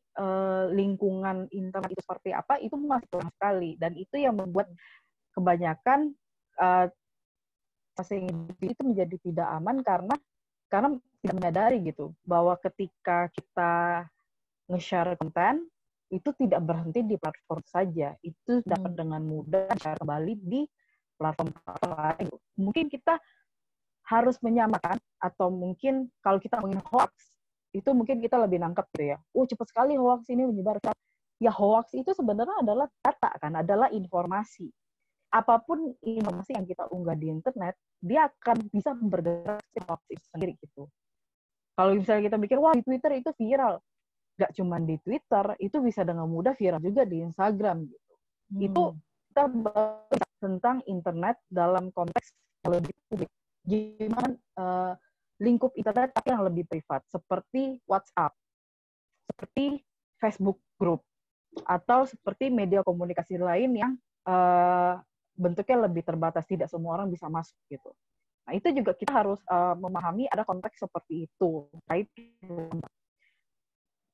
lingkungan internet itu seperti apa, itu masih kurang sekali. Dan itu yang membuat kebanyakan masing itu menjadi tidak aman karena tidak menyadari gitu bahwa ketika kita nge-share konten itu tidak berhenti di platform saja, itu dapat dengan mudah share kembali di platform lain. Mungkin kita harus menyamakan, atau mungkin kalau kita ngomongin hoax itu mungkin kita lebih nangkep gitu ya. Cepat sekali hoax ini menyebar. Ya hoax itu sebenarnya adalah data kan, adalah informasi. Apapun informasi yang kita unggah di internet, dia akan bisa bergerak si hoax itu sendiri gitu. Kalau misalnya kita mikir, wah di Twitter itu viral. Gak cuma di Twitter, itu bisa dengan mudah viral juga di Instagram gitu. Itu kita bahas tentang internet dalam konteks yang lebih publik. Gimana lingkup internet tapi yang lebih privat, seperti WhatsApp, seperti Facebook Group, atau seperti media komunikasi lain yang bentuknya lebih terbatas, tidak semua orang bisa masuk gitu. Nah, itu juga kita harus memahami ada konteks seperti itu.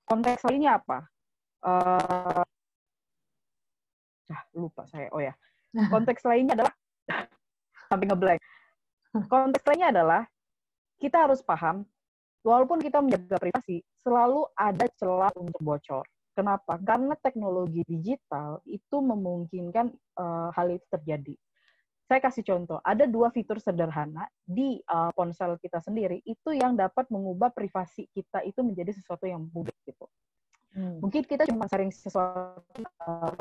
Konteks lainnya apa? Lupa saya. Oh ya. Konteks lainnya adalah sampai ngeblank. Konteks lainnya adalah kita harus paham, walaupun kita menjaga privasi, selalu ada celah untuk bocor. Kenapa? Karena teknologi digital itu memungkinkan hal itu terjadi. Saya kasih contoh, ada 2 fitur sederhana di ponsel kita sendiri, itu yang dapat mengubah privasi kita itu menjadi sesuatu yang publik gitu. Mungkin kita cuma sharing sesuatu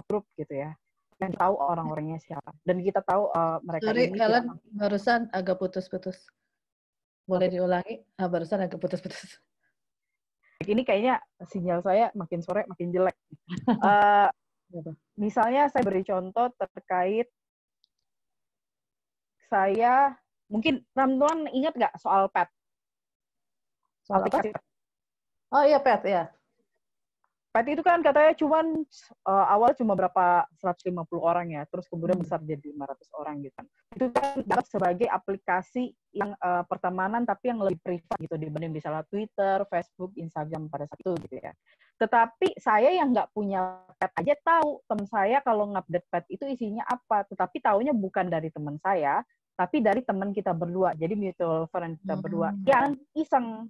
grup gitu ya, yang tahu orang-orangnya siapa. Dan kita tahu mereka ini... Helen, barusan agak putus-putus. Boleh diulangi? Barusan agak putus-putus. Ini kayaknya sinyal saya makin sore makin jelek. Misalnya saya beri contoh terkait saya, mungkin teman-teman ingat nggak soal pet? Soal apa? Oh iya, pet ya. Pet itu kan katanya awal cuma berapa 150 orang ya, terus kemudian besar jadi 500 orang gitu kan. Itu kan dapat sebagai aplikasi yang pertemanan tapi yang lebih privat gitu dibanding misalnya Twitter, Facebook, Instagram pada saat itu gitu ya. Tetapi saya yang nggak punya pet aja tahu teman saya kalau ngupdate pet itu isinya apa, tetapi taunya bukan dari teman saya, tapi dari teman kita berdua. Jadi mutual friend kita berdua yang iseng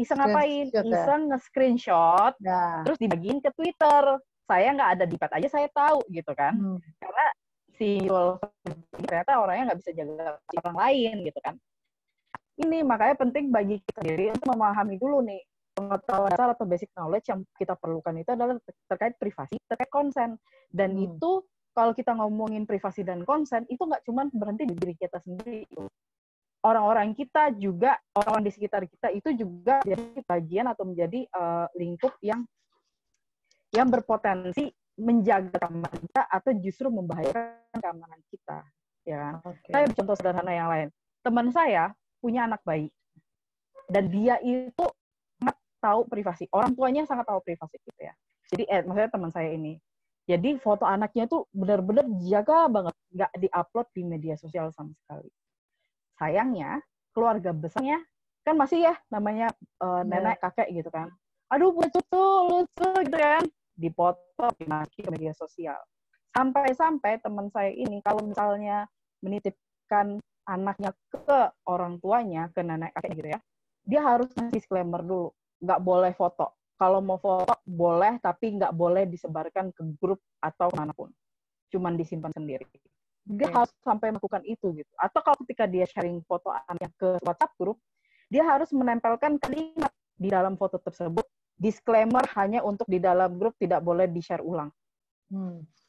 ngapain? Iseng nge-screenshot, terus dibagiin ke Twitter. Saya nggak ada di pet aja, saya tahu gitu kan. Karena si ternyata orangnya nggak bisa jaga orang lain gitu kan. Ini makanya penting bagi kita sendiri untuk memahami dulu nih, pengetahuan dasar atau basic knowledge yang kita perlukan itu adalah terkait privasi, terkait konsen. Dan itu kalau kita ngomongin privasi dan konsen, itu nggak cuma berhenti di diri kita sendiri. Orang-orang kita juga, orang-orang di sekitar kita itu juga jadi bagian atau menjadi lingkup yang berpotensi menjaga keamanan kita atau justru membahayakan keamanan kita. Ya. Saya contoh sederhana yang lain. Teman saya punya anak bayi dan dia itu sangat tahu privasi. Orang tuanya sangat tahu privasi gitu ya. Jadi maksudnya teman saya ini. Jadi foto anaknya tuh benar-benar jaga banget, nggak diupload di media sosial sama sekali. Sayangnya, keluarga besarnya kan masih ya namanya nenek kakek gitu kan. Aduh lucu gitu kan. Dipoto, dimaki ke media sosial. Sampai-sampai teman saya ini kalau misalnya menitipkan anaknya ke orang tuanya, ke nenek kakek gitu ya, dia harus ngasih disclaimer dulu. Nggak boleh foto. Kalau mau foto boleh, tapi nggak boleh disebarkan ke grup atau manapun. Cuman disimpan sendiri. Dia harus sampai melakukan itu gitu. Atau kalau ketika dia sharing foto anaknya ke WhatsApp grup, dia harus menempelkan kalimat di dalam foto tersebut, disclaimer hanya untuk di dalam grup, tidak boleh di-share ulang.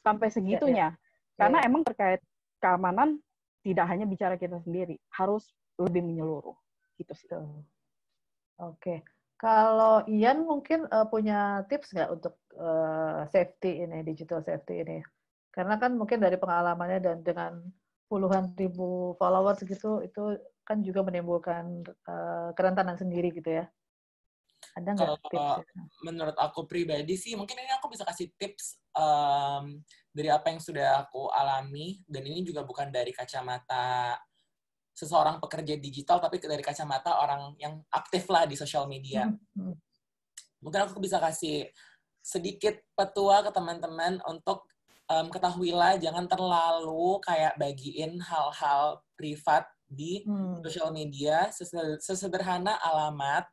Sampai segitunya. Karena emang terkait keamanan tidak hanya bicara kita sendiri, harus lebih menyeluruh. Gitu sih. Oke. Kalau Ian mungkin punya tips nggak untuk safety ini, digital safety ini? Karena kan mungkin dari pengalamannya dan dengan puluhan ribu followers gitu, itu kan juga menimbulkan kerentanan sendiri gitu ya. Ada nggak tips? Menurut aku pribadi sih, mungkin ini aku bisa kasih tips dari apa yang sudah aku alami, dan ini juga bukan dari kacamata seseorang pekerja digital, tapi dari kacamata orang yang aktif lah di sosial media. Mungkin aku bisa kasih sedikit petua ke teman-teman untuk ketahuilah jangan terlalu kayak bagiin hal-hal privat di sosial media, sesederhana alamat,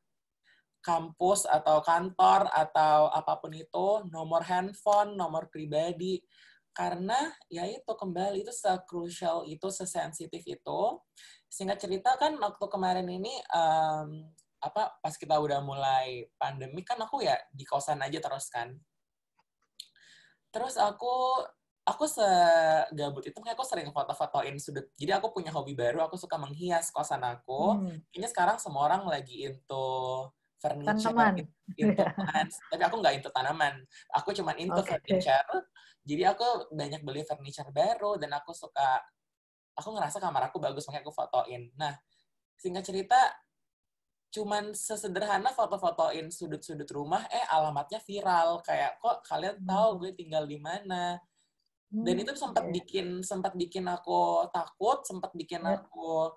kampus atau kantor atau apapun itu, nomor handphone, nomor pribadi. Karena ya itu kembali itu se-crucial itu, sesensitif itu. Singkat cerita kan waktu kemarin ini pas kita udah mulai pandemi kan aku ya di kosan aja terus kan. Terus aku segabut itu kayak aku sering foto-fotoin sudut. Jadi aku punya hobi baru, aku suka menghias kosan aku. Kayaknya sekarang semua orang lagi into furniture, into plants. Tapi aku nggak into tanaman. Aku cuma into furniture. Jadi aku banyak beli furniture baru dan aku ngerasa kamar aku bagus, makanya aku fotoin. Nah, singkat cerita, cuman sesederhana foto-fotoin sudut-sudut rumah, alamatnya viral. Kayak, kok kalian tahu gue tinggal di mana? Dan itu sempat bikin aku takut, sempat bikin aku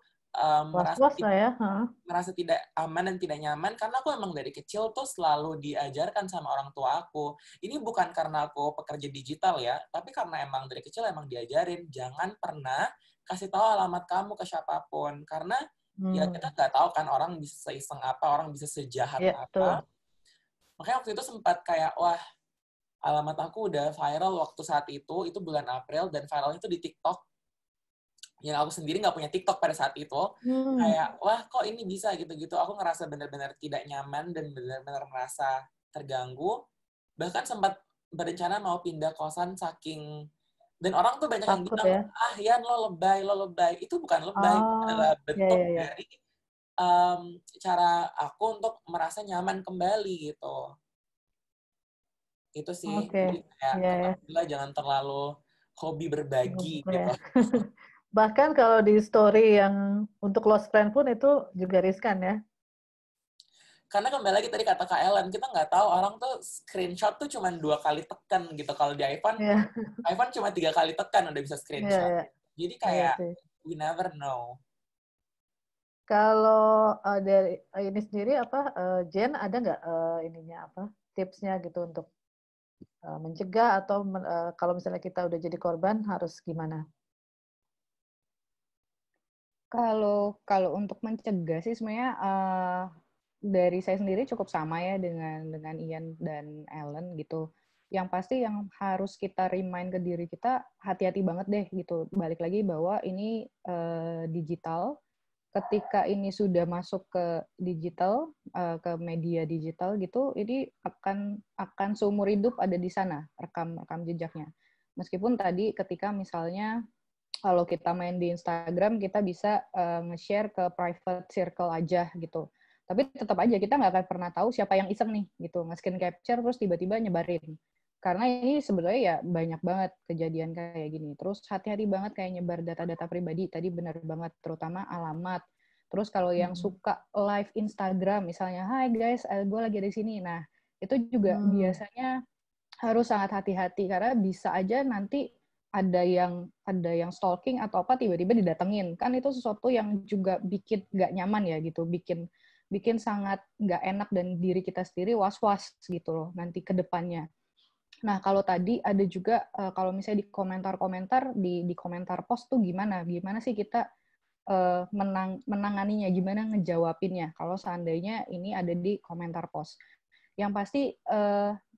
merasa tidak aman dan tidak nyaman, karena aku emang dari kecil tuh selalu diajarkan sama orang tua aku. Ini bukan karena aku pekerja digital ya, tapi karena emang dari kecil emang diajarin, jangan pernah kasih tahu alamat kamu ke siapapun. Karena ya kita nggak tahu kan orang bisa seiseng apa, orang bisa sejahat apa. Makanya waktu itu sempat kayak, wah, alamat aku udah viral waktu saat itu bulan April, dan viralnya itu di TikTok. Yang aku sendiri nggak punya TikTok pada saat itu. Kayak, wah kok ini bisa gitu-gitu. Aku ngerasa benar-benar tidak nyaman dan benar-benar merasa terganggu. Bahkan sempat berencana mau pindah kosan saking... Dan orang tuh banyak yang bilang, Yan lo lebay. Itu bukan lebay, itu adalah bentuk dari cara aku untuk merasa nyaman kembali gitu. Itu sih. Jadi kayak, jangan terlalu hobi berbagi gitu. Bahkan kalau di story yang untuk close friend pun itu juga riskan ya. Karena kembali lagi tadi kata Kak Ellen, kita nggak tahu orang tuh screenshot tuh cuma 2 kali tekan gitu. Kalau di iPhone, iPhone cuma 3 kali tekan udah bisa screenshot. Jadi kayak we never know. Kalau dari ini sendiri Jen ada nggak tipsnya gitu untuk mencegah atau kalau misalnya kita udah jadi korban harus gimana? Kalau untuk mencegah sih sebenarnya dari saya sendiri cukup sama ya dengan Ian dan Ellen gitu. Yang pasti yang harus kita remind ke diri kita, hati-hati banget deh gitu. Balik lagi bahwa ini digital. Ketika ini sudah masuk ke digital, ke media digital gitu, ini akan seumur hidup ada di sana rekam jejaknya. Meskipun tadi ketika misalnya kalau kita main di Instagram, kita bisa nge-share ke private circle aja gitu. Tapi tetap aja kita nggak akan pernah tahu siapa yang iseng nih gitu, nge-screen capture terus tiba-tiba nyebarin. Karena ini sebenarnya ya banyak banget kejadian kayak gini. Terus hati-hati banget kayak nyebar data-data pribadi, tadi benar banget, terutama alamat. Terus kalau yang suka live Instagram, misalnya, hai guys, gue lagi di sini. Nah, itu juga biasanya harus sangat hati-hati, karena bisa aja nanti ada yang stalking atau apa tiba-tiba didatengin. Kan itu sesuatu yang juga bikin nggak nyaman ya gitu, bikin sangat nggak enak dan diri kita sendiri was-was gitu loh nanti ke depannya. Nah, kalau tadi ada juga kalau misalnya di komentar-komentar di komentar post tuh gimana sih kita menanganinya, gimana ngejawabinnya kalau seandainya ini ada di komentar post. Yang pasti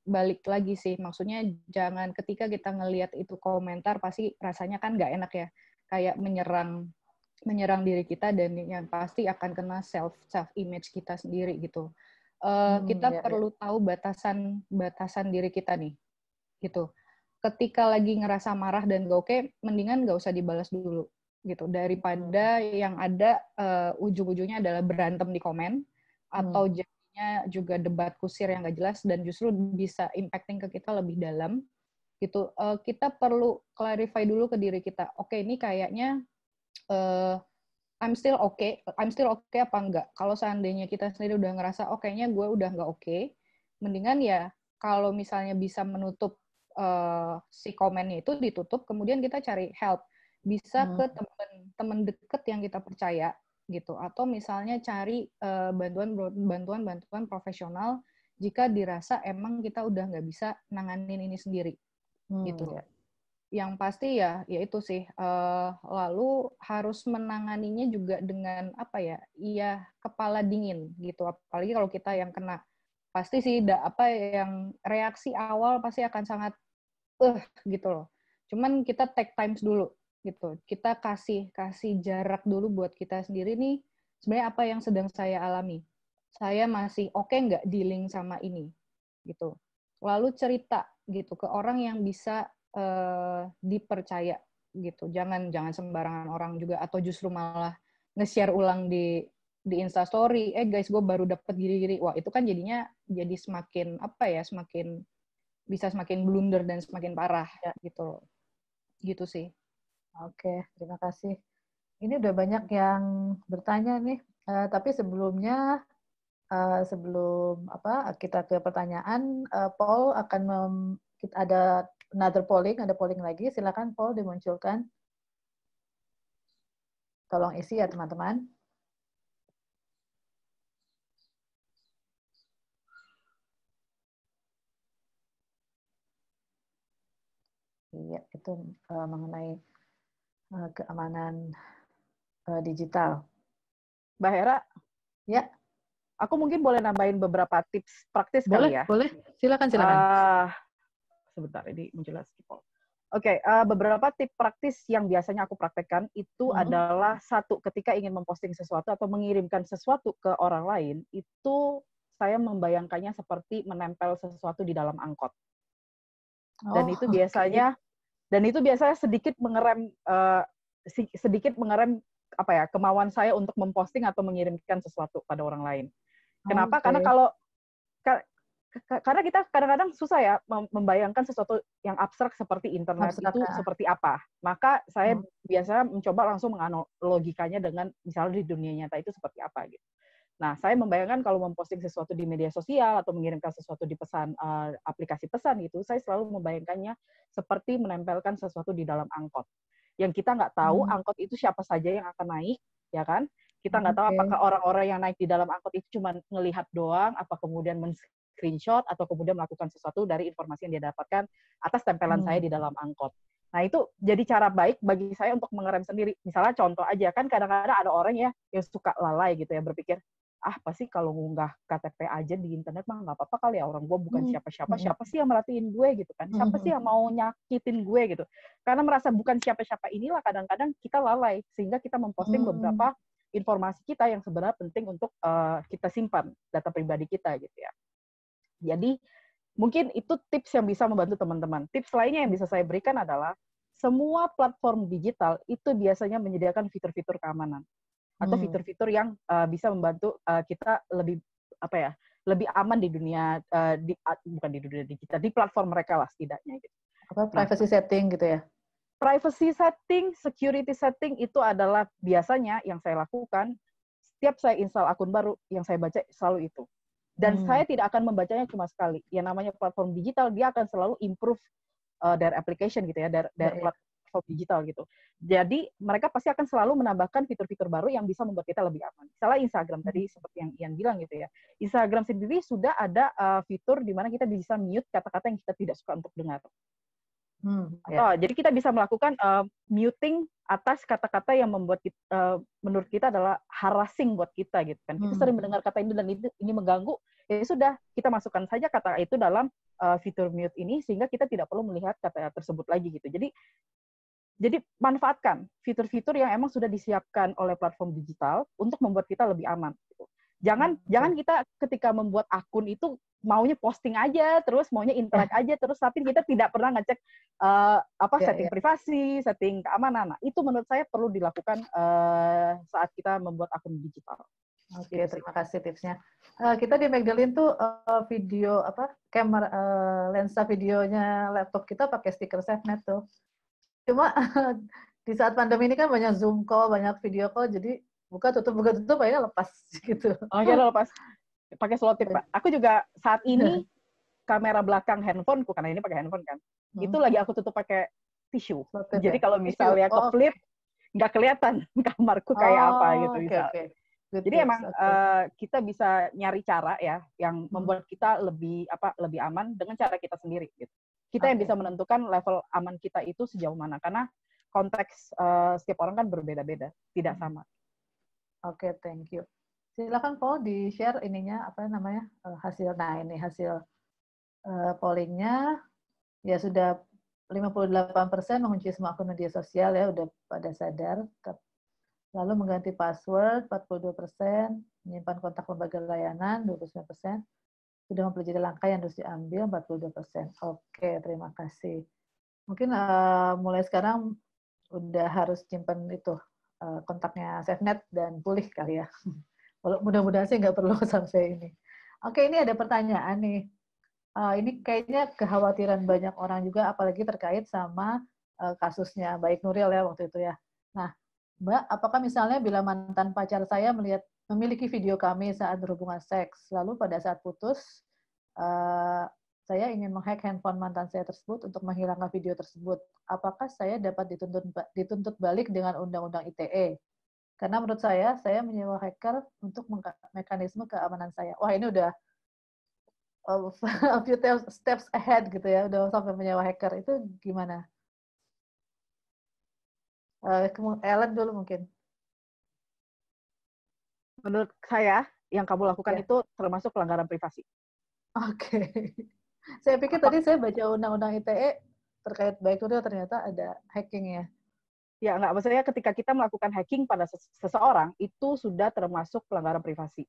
balik lagi sih, maksudnya jangan ketika kita ngelihat itu komentar pasti rasanya kan nggak enak ya, kayak menyerang diri kita, dan yang pasti akan kena self image kita sendiri gitu. Kita perlu tahu batasan diri kita nih gitu. Ketika lagi ngerasa marah dan gak oke, mendingan gak usah dibalas dulu gitu, daripada yang ada ujung-ujungnya adalah berantem di komen atau juga debat kusir yang gak jelas dan justru bisa impacting ke kita lebih dalam gitu. Kita perlu clarify dulu ke diri kita, oke, ini kayaknya I'm still okay apa enggak. Kalau seandainya kita sendiri udah ngerasa kayaknya gue udah nggak oke, mendingan ya kalau misalnya bisa menutup si komennya itu ditutup, kemudian kita cari help, bisa ke teman deket yang kita percaya gitu, atau misalnya cari bantuan profesional jika dirasa emang kita udah nggak bisa nanganin ini sendiri gitu. Yang pasti ya itu sih, lalu harus menanganinya juga dengan apa ya, kepala dingin gitu. Apalagi kalau kita yang kena, pasti sih yang reaksi awal pasti akan sangat gitu loh. Cuman kita take times dulu gitu. Kita kasih jarak dulu buat kita sendiri nih, sebenarnya apa yang sedang saya alami. Saya masih oke nggak dealing sama ini gitu. Lalu cerita gitu ke orang yang bisa dipercaya gitu. Jangan sembarangan orang juga, atau justru malah nge-share ulang di Instastory, guys gue baru dapet gini-gini. Wah itu kan jadinya jadi semakin bisa semakin blunder dan semakin parah gitu. Gitu sih. Oke, terima kasih. Ini udah banyak yang bertanya nih, tapi sebelumnya sebelum kita ke pertanyaan, Paul akan ada another polling, ada polling lagi. Silakan Paul dimunculkan. Tolong isi ya teman-teman. Iya, itu mengenai keamanan digital. Mbak Hera? Ya. Aku mungkin boleh nambahin beberapa tips praktis boleh, kali ya? Boleh, silakan. Sebentar, ini muncul skipol. Oke, beberapa tips praktis yang biasanya aku praktekkan itu adalah satu, ketika ingin memposting sesuatu atau mengirimkan sesuatu ke orang lain, itu saya membayangkannya seperti menempel sesuatu di dalam angkot. Dan itu biasanya sedikit mengerem kemauan saya untuk memposting atau mengirimkan sesuatu pada orang lain. Kenapa? Karena kita kadang-kadang susah ya membayangkan sesuatu yang abstrak seperti internet itu seperti apa. Maka saya biasanya mencoba langsung menganalogikanya dengan misalnya di dunia nyata itu seperti apa gitu. Nah, saya membayangkan kalau memposting sesuatu di media sosial atau mengirimkan sesuatu di aplikasi pesan gitu, saya selalu membayangkannya seperti menempelkan sesuatu di dalam angkot. Yang kita nggak tahu angkot itu siapa saja yang akan naik, ya kan? Kita nggak tahu apakah orang-orang yang naik di dalam angkot itu cuma ngelihat doang, apa kemudian screenshot atau kemudian melakukan sesuatu dari informasi yang dia dapatkan atas tempelan saya di dalam angkot. Nah, itu jadi cara baik bagi saya untuk mengerem sendiri. Misalnya contoh aja, kan kadang-kadang ada orang ya yang suka lalai gitu ya, berpikir, pasti kalau ngunggah KTP aja di internet mah nggak apa-apa kali ya, orang gue bukan siapa-siapa, siapa sih yang merhatiin gue gitu kan, siapa sih yang mau nyakitin gue gitu. Karena merasa bukan siapa-siapa inilah kadang-kadang kita lalai, sehingga kita memposting beberapa informasi kita yang sebenarnya penting untuk kita simpan, data pribadi kita gitu ya. Jadi mungkin itu tips yang bisa membantu teman-teman. Tips lainnya yang bisa saya berikan adalah semua platform digital itu biasanya menyediakan fitur-fitur keamanan atau fitur-fitur yang bisa membantu kita lebih lebih aman di dunia bukan di dunia digital, di platform mereka lah setidaknya gitu. Privacy setting gitu ya? Privacy setting, security setting itu adalah biasanya yang saya lakukan setiap saya install akun baru, yang saya baca selalu itu. Dan saya tidak akan membacanya cuma sekali. Yang namanya platform digital, dia akan selalu improve their application gitu ya, their platform digital gitu. Jadi mereka pasti akan selalu menambahkan fitur-fitur baru yang bisa membuat kita lebih aman. Misalnya Instagram tadi seperti yang Ian bilang gitu ya. Instagram sendiri sudah ada fitur di mana kita bisa mute kata-kata yang kita tidak suka untuk dengar. Jadi kita bisa melakukan muting atas kata-kata yang membuat kita, menurut kita adalah harassing buat kita gitu kan. Kita sering mendengar kata ini dan ini mengganggu, ya sudah kita masukkan saja kata itu dalam fitur mute ini sehingga kita tidak perlu melihat kata tersebut lagi gitu. Jadi manfaatkan fitur-fitur yang emang sudah disiapkan oleh platform digital untuk membuat kita lebih aman. Gitu. Jangan kita ketika membuat akun itu maunya posting aja, terus maunya interact aja, terus tapi kita tidak pernah ngecek setting privasi, setting keamanan. Nah, itu menurut saya perlu dilakukan saat kita membuat akun digital. Oke, terima kasih tipsnya. Kita di Magdalene tuh video kamera lensa videonya laptop kita pakai stiker SafeNet tuh. Cuma di saat pandemi ini kan banyak Zoom call, banyak video call, jadi buka tutup akhirnya lepas gitu. Akhirnya lepas. Pakai selotip, Pak. Aku juga saat ini kamera belakang handphoneku, karena ini pakai handphone kan, itu lagi aku tutup pakai tisu. Jadi kalau misalnya ke flip, nggak kelihatan kamarku kayak apa gitu. Jadi emang kita bisa nyari cara ya yang membuat kita lebih aman dengan cara kita sendiri gitu. Kita yang bisa menentukan level aman kita itu sejauh mana. Karena konteks setiap orang kan berbeda-beda, tidak sama. Oke, thank you. Silakan Paul di-share ininya apa namanya hasil. Nah ini hasil pollingnya ya sudah 58% mengunci semua akun media sosial ya udah pada sadar. Lalu mengganti password 42%, menyimpan kontak lembaga layanan 29%, sudah mempelajari langkah yang harus diambil 42%. Oke, terima kasih. Mungkin mulai sekarang udah harus simpan itu kontaknya SafeNet dan pulih kali ya. Mudah-mudahan sih nggak perlu sampai ini. Oke, ini ada pertanyaan nih. Ini kayaknya kekhawatiran banyak orang juga, apalagi terkait sama kasusnya Baik Nuril ya waktu itu ya. Nah, Mbak, apakah misalnya bila mantan pacar saya memiliki video kami saat berhubungan seks, lalu pada saat putus, saya ingin menghack handphone mantan saya tersebut untuk menghilangkan video tersebut, apakah saya dapat dituntut balik dengan Undang-Undang ITE? Karena menurut saya menyewa hacker untuk mekanisme keamanan saya. Wah, ini udah a few steps ahead gitu ya, udah sampai menyewa hacker. Itu gimana? Ellen dulu mungkin. Menurut saya, yang kamu lakukan itu termasuk pelanggaran privasi. Oke. Saya pikir tadi saya baca Undang-Undang ITE terkait Baik Nuril ternyata ada hacking ya. Ya, enggak. Maksudnya ketika kita melakukan hacking pada seseorang, itu sudah termasuk pelanggaran privasi.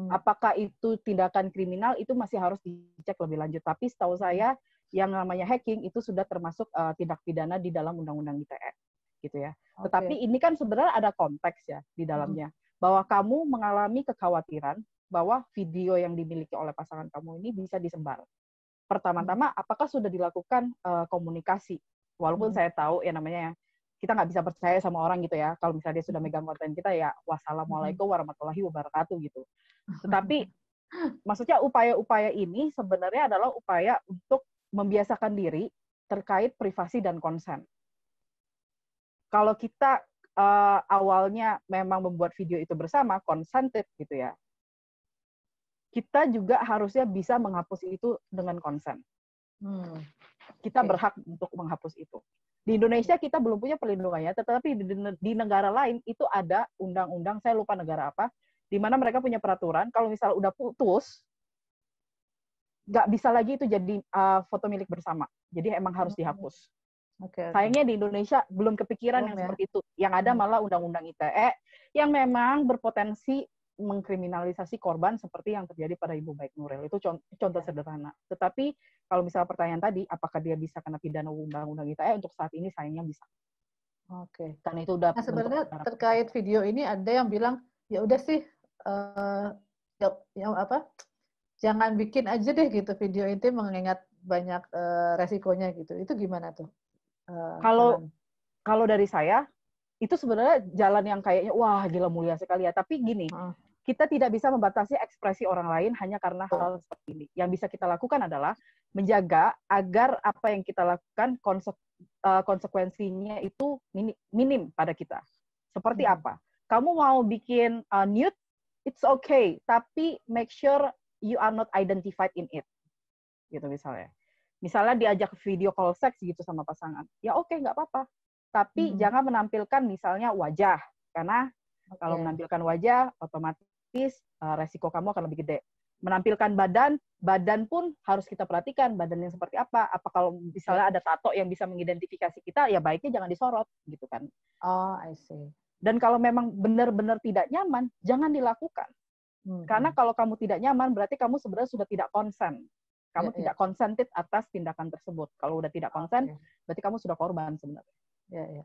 Apakah itu tindakan kriminal, itu masih harus dicek lebih lanjut. Tapi setahu saya, yang namanya hacking itu sudah termasuk tindak pidana di dalam Undang-Undang ITE. Gitu ya. Tetapi ini kan sebenarnya ada konteks ya di dalamnya. Bahwa kamu mengalami kekhawatiran bahwa video yang dimiliki oleh pasangan kamu ini bisa disebar. Pertama-tama, apakah sudah dilakukan komunikasi? Walaupun saya tahu ya namanya kita nggak bisa percaya sama orang gitu ya. Kalau misalnya dia sudah megang konten kita ya wassalamualaikum warahmatullahi wabarakatuh gitu. Tetapi maksudnya upaya-upaya ini sebenarnya adalah upaya untuk membiasakan diri terkait privasi dan konsen. Kalau kita awalnya memang membuat video itu bersama, consented gitu ya, kita juga harusnya bisa menghapus itu dengan konsen. Kita berhak untuk menghapus itu. Di Indonesia kita belum punya perlindungannya, tetapi di negara lain itu ada undang-undang, saya lupa negara apa, di mana mereka punya peraturan, kalau misalnya udah putus, nggak bisa lagi itu jadi foto milik bersama. Jadi emang harus dihapus. Sayangnya di Indonesia belum kepikiran yang seperti itu. Yang ada malah undang-undang ITE yang memang berpotensi mengkriminalisasi korban seperti yang terjadi pada Ibu Baik Nuril. Itu contoh sederhana. Tetapi kalau misalnya pertanyaan tadi, apakah dia bisa kena pidana undang-undang ITE, untuk saat ini sayangnya bisa. Oke. Karena itu udah. Nah sebenarnya terkait video ini ada yang bilang ya udah sih, jangan bikin aja deh gitu video itu mengingat banyak resikonya gitu. Itu gimana tuh? Kalau dari saya, itu sebenarnya jalan yang kayaknya wah gila mulia sekali ya. Tapi gini, kita tidak bisa membatasi ekspresi orang lain hanya karena hal seperti ini. Yang bisa kita lakukan adalah menjaga agar apa yang kita lakukan konsekuensinya itu minim pada kita. Seperti apa? Kamu mau bikin nude, it's okay, tapi make sure you are not identified in it. Gitu misalnya. Misalnya diajak video call seks gitu sama pasangan. Ya oke, nggak apa-apa. Tapi jangan menampilkan misalnya wajah. Karena kalau menampilkan wajah, otomatis resiko kamu akan lebih gede. Menampilkan badan pun harus kita perhatikan badannya seperti apa. Apa kalau misalnya ada tato yang bisa mengidentifikasi kita, ya baiknya jangan disorot, gitu kan. Oh, I see. Dan kalau memang benar-benar tidak nyaman, jangan dilakukan. Karena kalau kamu tidak nyaman, berarti kamu sebenarnya sudah tidak konsen. Kamu tidak consented atas tindakan tersebut. Kalau udah tidak konsen, berarti kamu sudah korban sebenarnya. Ya.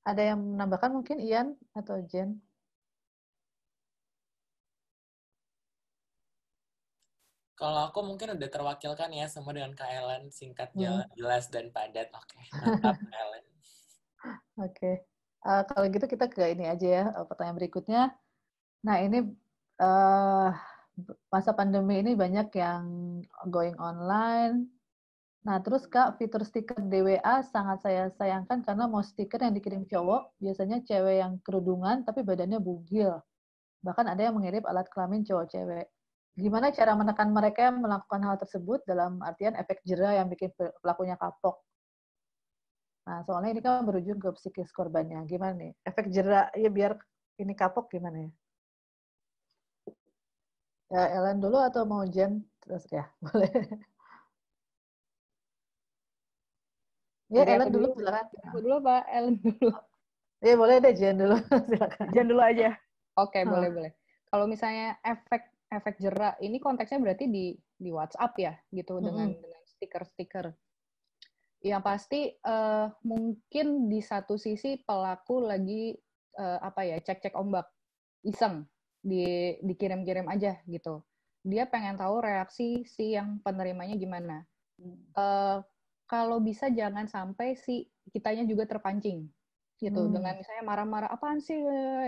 Ada yang menambahkan mungkin Ian atau Jen? Kalau aku mungkin udah terwakilkan ya sama dengan Kak Ellen, singkat, jelas dan padat. Oke, mantap Kak Ellen. Oke. Kalau gitu kita ke ini aja ya, pertanyaan berikutnya. Nah, ini masa pandemi ini banyak yang going online. Nah, terus Kak, fitur stiker DWA sangat saya sayangkan karena mau stiker yang dikirim cowok, biasanya cewek yang kerudungan tapi badannya bugil. Bahkan ada yang mengirim alat kelamin cowok-cewek. gimana cara menekan mereka yang melakukan hal tersebut dalam artian efek jera yang bikin pelakunya kapok. Nah, soalnya ini kan berujung ke psikis korbannya. Gimana nih? Efek jera ya biar ini kapok gimana ya? Ya, Ellen dulu atau mau Jen? Terus ya, boleh. Ya, Dari Ellen aku dulu, dulu, silakan. aku dulu Pak, Ellen dulu. Ya, boleh deh Jen dulu, silakan. Jen dulu aja. Oke, boleh. Kalau misalnya efek jerak, ini konteksnya berarti di WhatsApp ya, gitu, dengan stiker-stiker. Yang pasti mungkin di satu sisi pelaku lagi cek-cek ombak, iseng, dikirim-kirim aja gitu. Dia pengen tahu reaksi si yang penerimanya gimana. Kalau bisa jangan sampai si kitanya juga terpancing gitu, dengan misalnya marah-marah apaan sih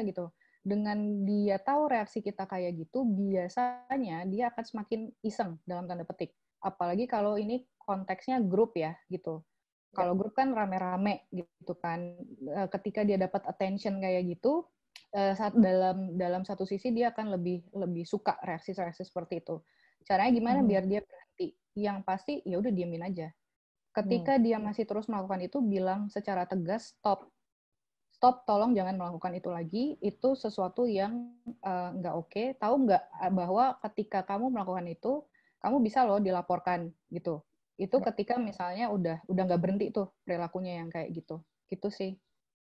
gitu. Dengan dia tahu reaksi kita kayak gitu, biasanya dia akan semakin iseng dalam tanda petik. Apalagi kalau ini konteksnya grup ya gitu. Kalau grup kan rame-rame gitu kan. Ketika dia dapat attention kayak gitu, dalam satu sisi dia akan lebih suka reaksi-reaksi seperti itu. Caranya gimana biar dia berhenti? Yang pasti ya udah diemin aja. Ketika dia masih terus melakukan itu, bilang secara tegas stop. Stop, tolong jangan melakukan itu lagi. Itu sesuatu yang nggak oke. Tahu nggak bahwa ketika kamu melakukan itu, kamu bisa loh dilaporkan gitu. Itu ketika misalnya udah nggak berhenti tuh perilakunya yang kayak gitu. Gitu sih.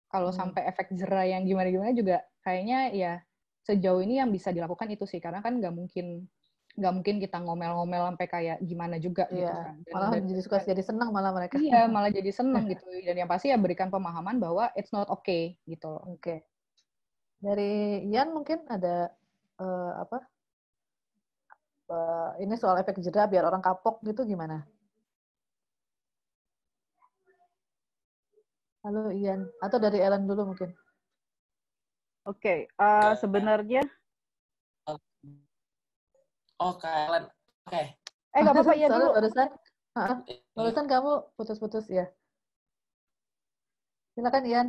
Kalau sampai efek jera yang gimana-gimana juga kayaknya ya sejauh ini yang bisa dilakukan itu sih. Karena kan nggak mungkin kita ngomel-ngomel sampai kayak gimana juga gitu kan. Malah jadi senang malah mereka. Iya, malah jadi senang gitu. Dan yang pasti ya berikan pemahaman bahwa it's not okay gitu loh. Oke. Dari Ian mungkin ada ini soal efek jera biar orang kapok gitu gimana? Halo Ian, atau dari Ellen dulu mungkin. Oke, sebenarnya. Oke, Ellen. Oke. Nggak apa-apa, Ian dulu. Barusan kamu putus-putus ya. Silakan Ian.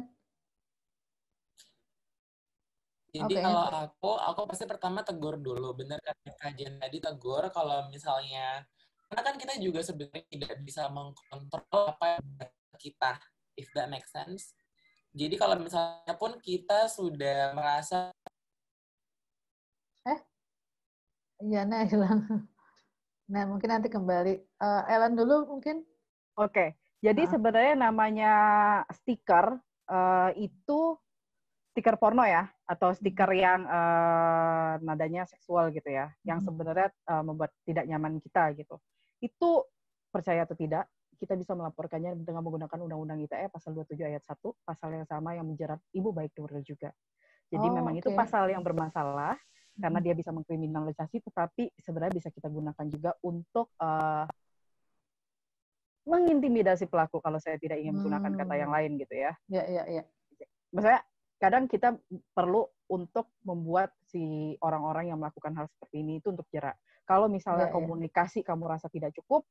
Jadi kalau aku pasti pertama tegur dulu. Bener kan kajian tadi tegur kalau misalnya, karena kan kita juga sebenarnya tidak bisa mengkontrol apa yang kita, if that makes sense. Jadi kalau misalnya pun kita sudah merasa Iana hilang. Nah, mungkin nanti kembali. Ellen dulu mungkin. Oke, jadi sebenarnya namanya stiker itu stiker porno ya, atau stiker yang nadanya seksual gitu ya, yang sebenarnya membuat tidak nyaman kita gitu. Itu percaya atau tidak, kita bisa melaporkannya dengan menggunakan Undang-Undang ITE pasal 27 ayat 1, pasal yang sama yang menjerat ibu baik nuril juga. Jadi memang itu pasal yang bermasalah, karena dia bisa mengkriminalisasi, tetapi sebenarnya bisa kita gunakan juga untuk mengintimidasi pelaku kalau saya tidak ingin menggunakan kata yang lain gitu ya. Iya. Maksudnya kadang kita perlu untuk membuat si orang-orang yang melakukan hal seperti ini itu untuk jerak. Kalau misalnya komunikasi kamu rasa tidak cukup,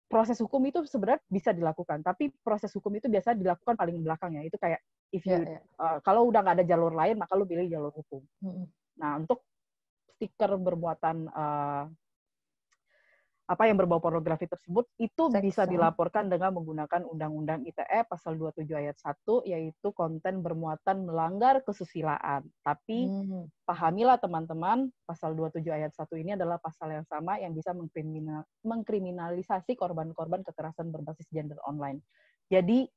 proses hukum itu sebenarnya bisa dilakukan, tapi proses hukum itu biasa dilakukan paling belakang ya. Itu kayak kalau udah nggak ada jalur lain, maka lu pilih jalur hukum. Nah, untuk stiker bermuatan apa yang berbau pornografi tersebut itu bisa dilaporkan dengan menggunakan Undang-Undang ITE pasal 27 ayat 1, yaitu konten bermuatan melanggar kesusilaan. Tapi pahamilah teman-teman, pasal 27 ayat 1 ini adalah pasal yang sama yang bisa mengkriminalisasi korban-korban kekerasan berbasis gender online. Jadi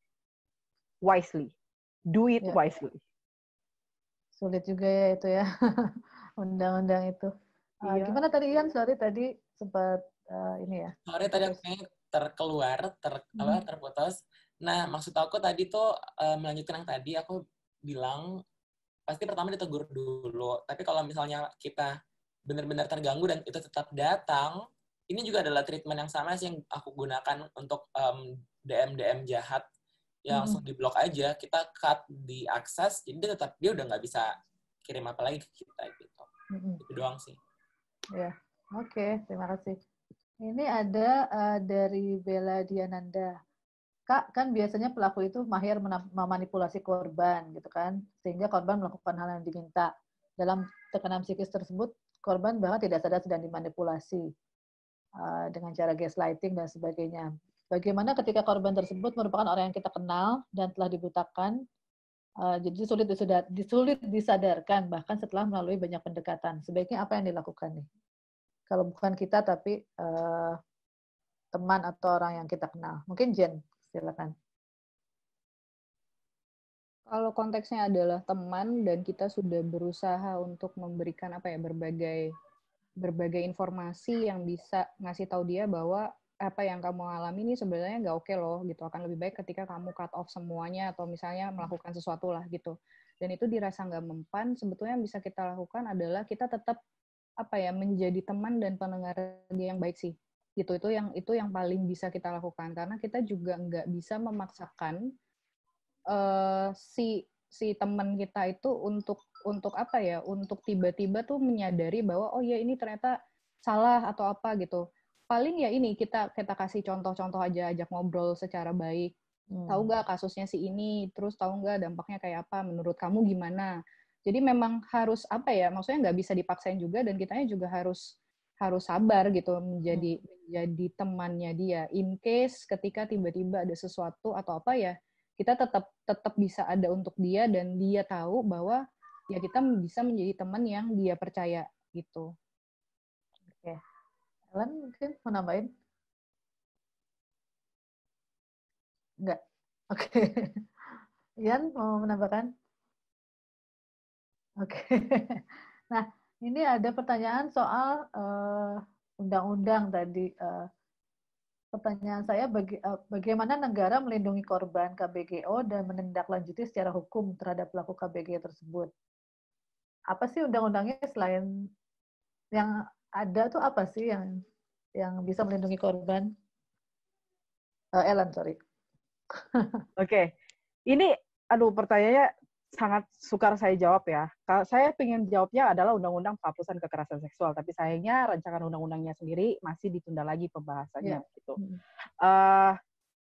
wisely, do it wisely. Sulit juga ya itu ya, undang-undang itu. Gimana tadi Ian? Sorry tadi sempat ini ya. Sorry tadi aku terputus. Nah, maksud aku tadi tuh melanjutkan yang tadi aku bilang pasti pertama ditegur dulu. Tapi kalau misalnya kita benar-benar terganggu dan itu tetap datang, ini juga adalah treatment yang sama sih yang aku gunakan untuk DM jahat yang langsung diblok aja. Kita cut di akses, jadi dia udah nggak bisa kirim apa lagi ke kita gitu. Itu doang sih. Ya, oke, terima kasih. Ini ada dari Bella Diananda. Kak, kan biasanya pelaku itu mahir memanipulasi korban, gitu kan, sehingga korban melakukan hal yang diminta. dalam tekanan psikis tersebut, korban bahkan tidak sadar sedang dimanipulasi dengan cara gaslighting dan sebagainya. Bagaimana ketika korban tersebut merupakan orang yang kita kenal dan telah dibutakan, jadi sulit disadarkan bahkan setelah melalui banyak pendekatan. Sebaiknya apa yang dilakukan nih? Kalau bukan kita tapi teman atau orang yang kita kenal. Mungkin Jen, silakan. Kalau konteksnya adalah teman dan kita sudah berusaha untuk memberikan berbagai informasi yang bisa ngasih tahu dia bahwa apa yang kamu alami ini sebenarnya nggak oke loh gitu, akan lebih baik ketika kamu cut off semuanya atau misalnya melakukan sesuatu lah gitu, dan itu dirasa nggak mempan. Sebetulnya yang bisa kita lakukan adalah kita tetap menjadi teman dan pendengar dia yang baik sih gitu. Itu yang paling bisa kita lakukan, karena kita juga nggak bisa memaksakan si teman kita itu untuk tiba-tiba tuh menyadari bahwa oh ya ini ternyata salah atau apa gitu. Paling ya ini kita kasih contoh-contoh aja, ajak ngobrol secara baik. Tahu nggak kasusnya si ini, terus tahu nggak dampaknya kayak apa, menurut kamu gimana. Jadi memang harus maksudnya nggak bisa dipaksain juga, dan kitanya juga harus sabar gitu menjadi temannya dia. In case ketika tiba-tiba ada sesuatu atau apa ya, kita tetap bisa ada untuk dia, dan dia tahu bahwa ya kita bisa menjadi teman yang dia percaya gitu. Oke. Ellen mungkin mau nambahin? Enggak. Oke. Ian mau menambahkan? Oke. Nah, ini ada pertanyaan soal undang-undang tadi. Pertanyaan saya, bagaimana negara melindungi korban KBGO dan menindaklanjuti secara hukum terhadap pelaku KBGO tersebut? Apa sih undang-undangnya selain yang ada tuh, apa sih yang bisa melindungi korban? Ellen, sorry. Oke. Ini, pertanyaannya sangat sukar saya jawab ya. Kalau saya ingin jawabnya adalah undang-undang penghapusan kekerasan seksual, tapi sayangnya rancangan undang-undangnya sendiri masih ditunda lagi pembahasannya. Gitu.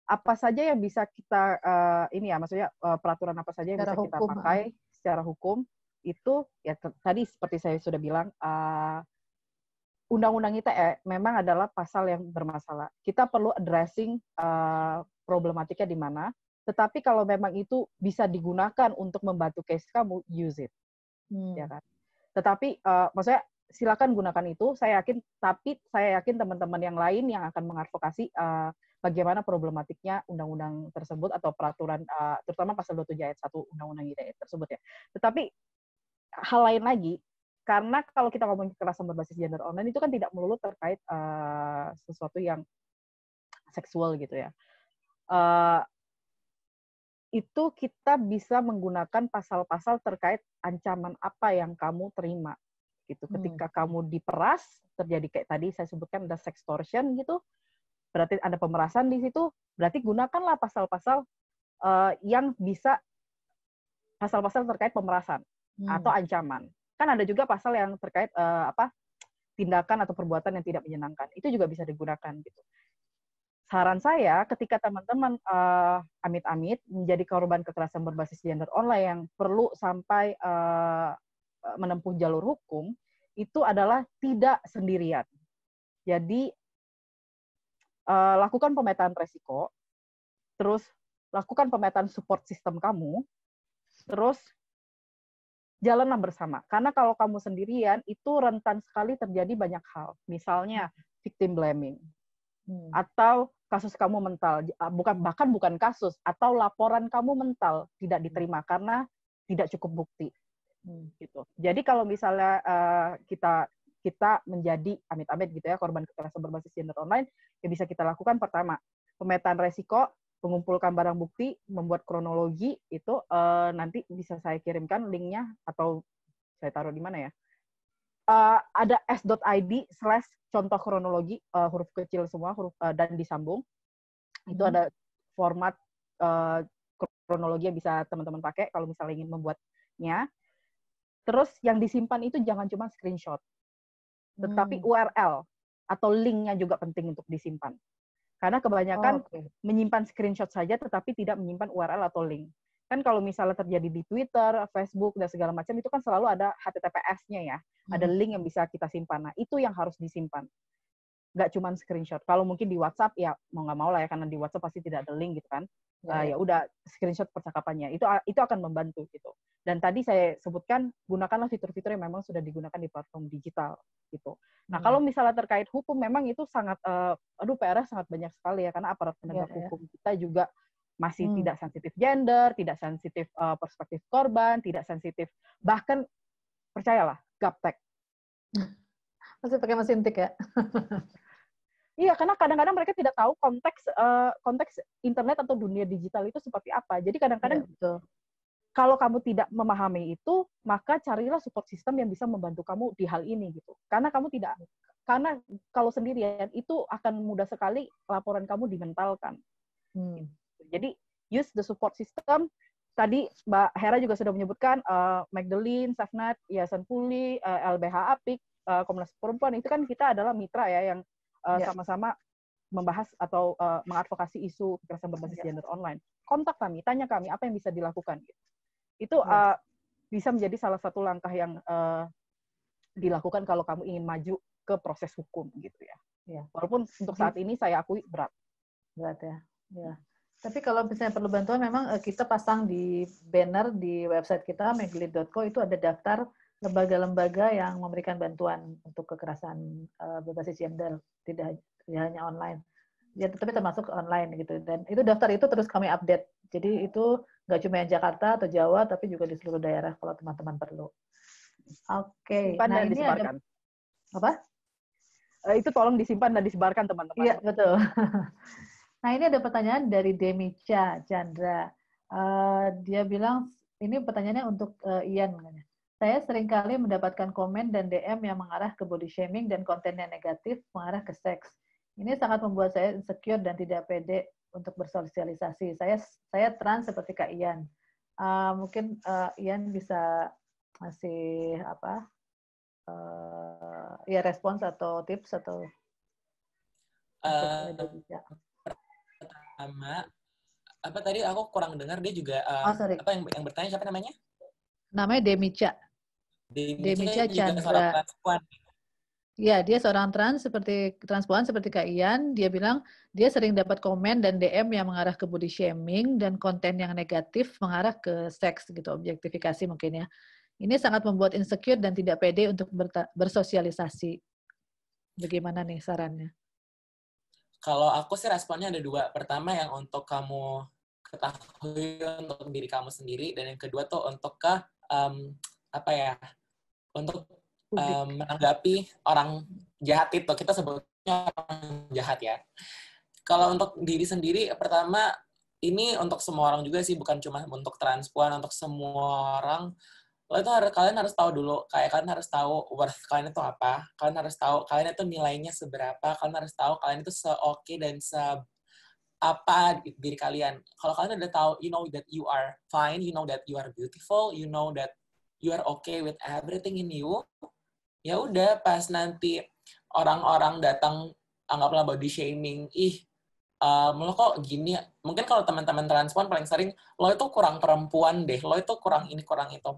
Apa saja yang bisa kita maksudnya peraturan apa saja yang bisa kita pakai secara hukum itu ya tadi seperti saya sudah bilang, undang-undang ITE memang adalah pasal yang bermasalah. Kita perlu addressing problematika di mana. Tetapi kalau memang itu bisa digunakan untuk membantu case kamu, use it, ya kan. Tetapi maksudnya silakan gunakan itu. Saya yakin teman-teman yang lain yang akan mengadvokasi bagaimana problematiknya undang-undang tersebut atau peraturan, terutama pasal 27 ayat 1 undang-undang ITE tersebut ya. Tetapi hal lain lagi, karena kalau kita ngomongin kekerasan berbasis gender online itu kan tidak melulu terkait sesuatu yang seksual gitu ya. Itu kita bisa menggunakan pasal-pasal terkait ancaman apa yang kamu terima gitu. Ketika kamu diperas, terjadi kayak tadi saya sebutkan ada sextortion gitu, berarti ada pemerasan di situ, berarti gunakanlah pasal-pasal yang bisa pasal-pasal terkait pemerasan atau ancaman. Kan ada juga pasal yang terkait tindakan atau perbuatan yang tidak menyenangkan. Itu juga bisa digunakan gitu. Saran saya, ketika teman-teman amit-amit menjadi korban kekerasan berbasis gender online yang perlu sampai menempuh jalur hukum, itu adalah tidak sendirian. Jadi, lakukan pemetaan resiko, terus lakukan pemetaan support system kamu, terus jalanlah bersama. Karena kalau kamu sendirian, itu rentan sekali terjadi banyak hal. Misalnya, victim blaming. Atau kasus kamu mental, bahkan bukan kasus, atau laporan kamu mental tidak diterima karena tidak cukup bukti. Gitu. Jadi kalau misalnya kita menjadi amit-amit gitu ya korban kekerasan berbasis gender online, yang bisa kita lakukan pertama, pemetaan resiko, mengumpulkan barang bukti, membuat kronologi, itu nanti bisa saya kirimkan linknya atau saya taruh di mana ya? Ada s.id/contoh kronologi, huruf kecil semua, dan disambung. Itu ada format kronologi yang bisa teman-teman pakai kalau misalnya ingin membuatnya. Terus yang disimpan itu jangan cuma screenshot, tetapi URL atau linknya juga penting untuk disimpan. Karena kebanyakan menyimpan screenshot saja tetapi tidak menyimpan URL atau link. Kan kalau misalnya terjadi di Twitter, Facebook, dan segala macam, itu kan selalu ada HTTPS-nya ya. Ada link yang bisa kita simpan. Nah, itu yang harus disimpan. Nggak cuma screenshot. Kalau mungkin di WhatsApp, ya mau nggak mau lah ya, karena di WhatsApp pasti tidak ada link gitu kan. Ya udah, screenshot percakapannya. Itu akan membantu gitu. Dan tadi saya sebutkan, gunakanlah fitur-fitur yang memang sudah digunakan di platform digital gitu. Nah, kalau misalnya terkait hukum, memang itu sangat, PR-nya sangat banyak sekali ya, karena aparat penegak hukum kita juga masih tidak sensitif gender, tidak sensitif perspektif korban, tidak sensitif, bahkan percayalah, gaptek. Masih pakai mesin tik ya? Iya, karena kadang-kadang mereka tidak tahu konteks internet atau dunia digital itu seperti apa. Jadi kadang-kadang kalau kamu tidak memahami itu, maka carilah support system yang bisa membantu kamu di hal ini gitu. Karena kalau sendirian itu akan mudah sekali laporan kamu dimentalkan. Jadi use the support system. Tadi Mbak Hera juga sudah menyebutkan Magdalene, Safnat, Yayasan Puli, LBH Apik, Komnas Perempuan, itu kan kita adalah mitra ya yang sama-sama membahas atau mengadvokasi isu kekerasan berbasis gender online. Kontak kami, tanya kami apa yang bisa dilakukan. Itu bisa menjadi salah satu langkah yang dilakukan kalau kamu ingin maju ke proses hukum gitu ya. Walaupun untuk saat ini saya akui berat ya. Tapi kalau misalnya perlu bantuan, memang kita pasang di banner di website kita, meglit.co, itu ada daftar lembaga-lembaga yang memberikan bantuan untuk kekerasan berbasis gender, tidak hanya online. Ya, tapi termasuk online gitu. Dan itu daftar itu terus kami update. Jadi itu nggak cuma yang Jakarta atau Jawa, tapi juga di seluruh daerah kalau teman-teman perlu. Oke. Nah, ini disebarkan. Apa? Itu tolong disimpan dan disebarkan teman-teman. Iya, betul. Nah, ini ada pertanyaan dari Demica Chandra. Dia bilang, ini pertanyaannya untuk Ian. Saya seringkali mendapatkan komen dan DM yang mengarah ke body shaming dan kontennya negatif mengarah ke seks. Ini sangat membuat saya insecure dan tidak pede untuk bersosialisasi. Saya trans seperti Kak Ian. Mungkin Ian bisa ngasih respons atau tips atau pertama, apa tadi aku kurang dengar, dia juga apa yang bertanya siapa namanya? Namanya Demica Chandra. Ya, dia seorang transpuan seperti Kak Ian. Dia bilang dia sering dapat komen dan DM yang mengarah ke body shaming dan konten yang negatif mengarah ke seks gitu, objektifikasi mungkin ya. Ini sangat membuat insecure dan tidak pede untuk bersosialisasi. Bagaimana nih sarannya? Kalau aku sih responnya ada dua. Pertama yang untuk kamu ketahui untuk diri kamu sendiri, dan yang kedua tuh untuk untuk menanggapi orang jahat itu. Kita sebutnya orang jahat ya. Kalau untuk diri sendiri, pertama ini untuk semua orang juga sih, bukan cuma untuk transpuan, untuk semua orang. Kalian harus tahu dulu, kalian harus tahu worth kalian itu apa, kalian harus tahu kalian itu nilainya seberapa, kalian harus tahu kalian itu se-oke dan apa diri kalian. Kalau kalian udah tahu, you know that you are fine, you know that you are beautiful, you know that you are okay with everything in you, ya udah pas nanti orang-orang datang, anggaplah body shaming, lo kok gini, mungkin kalau teman-teman transpuan paling sering, lo itu kurang perempuan deh, lo itu kurang ini, kurang itu.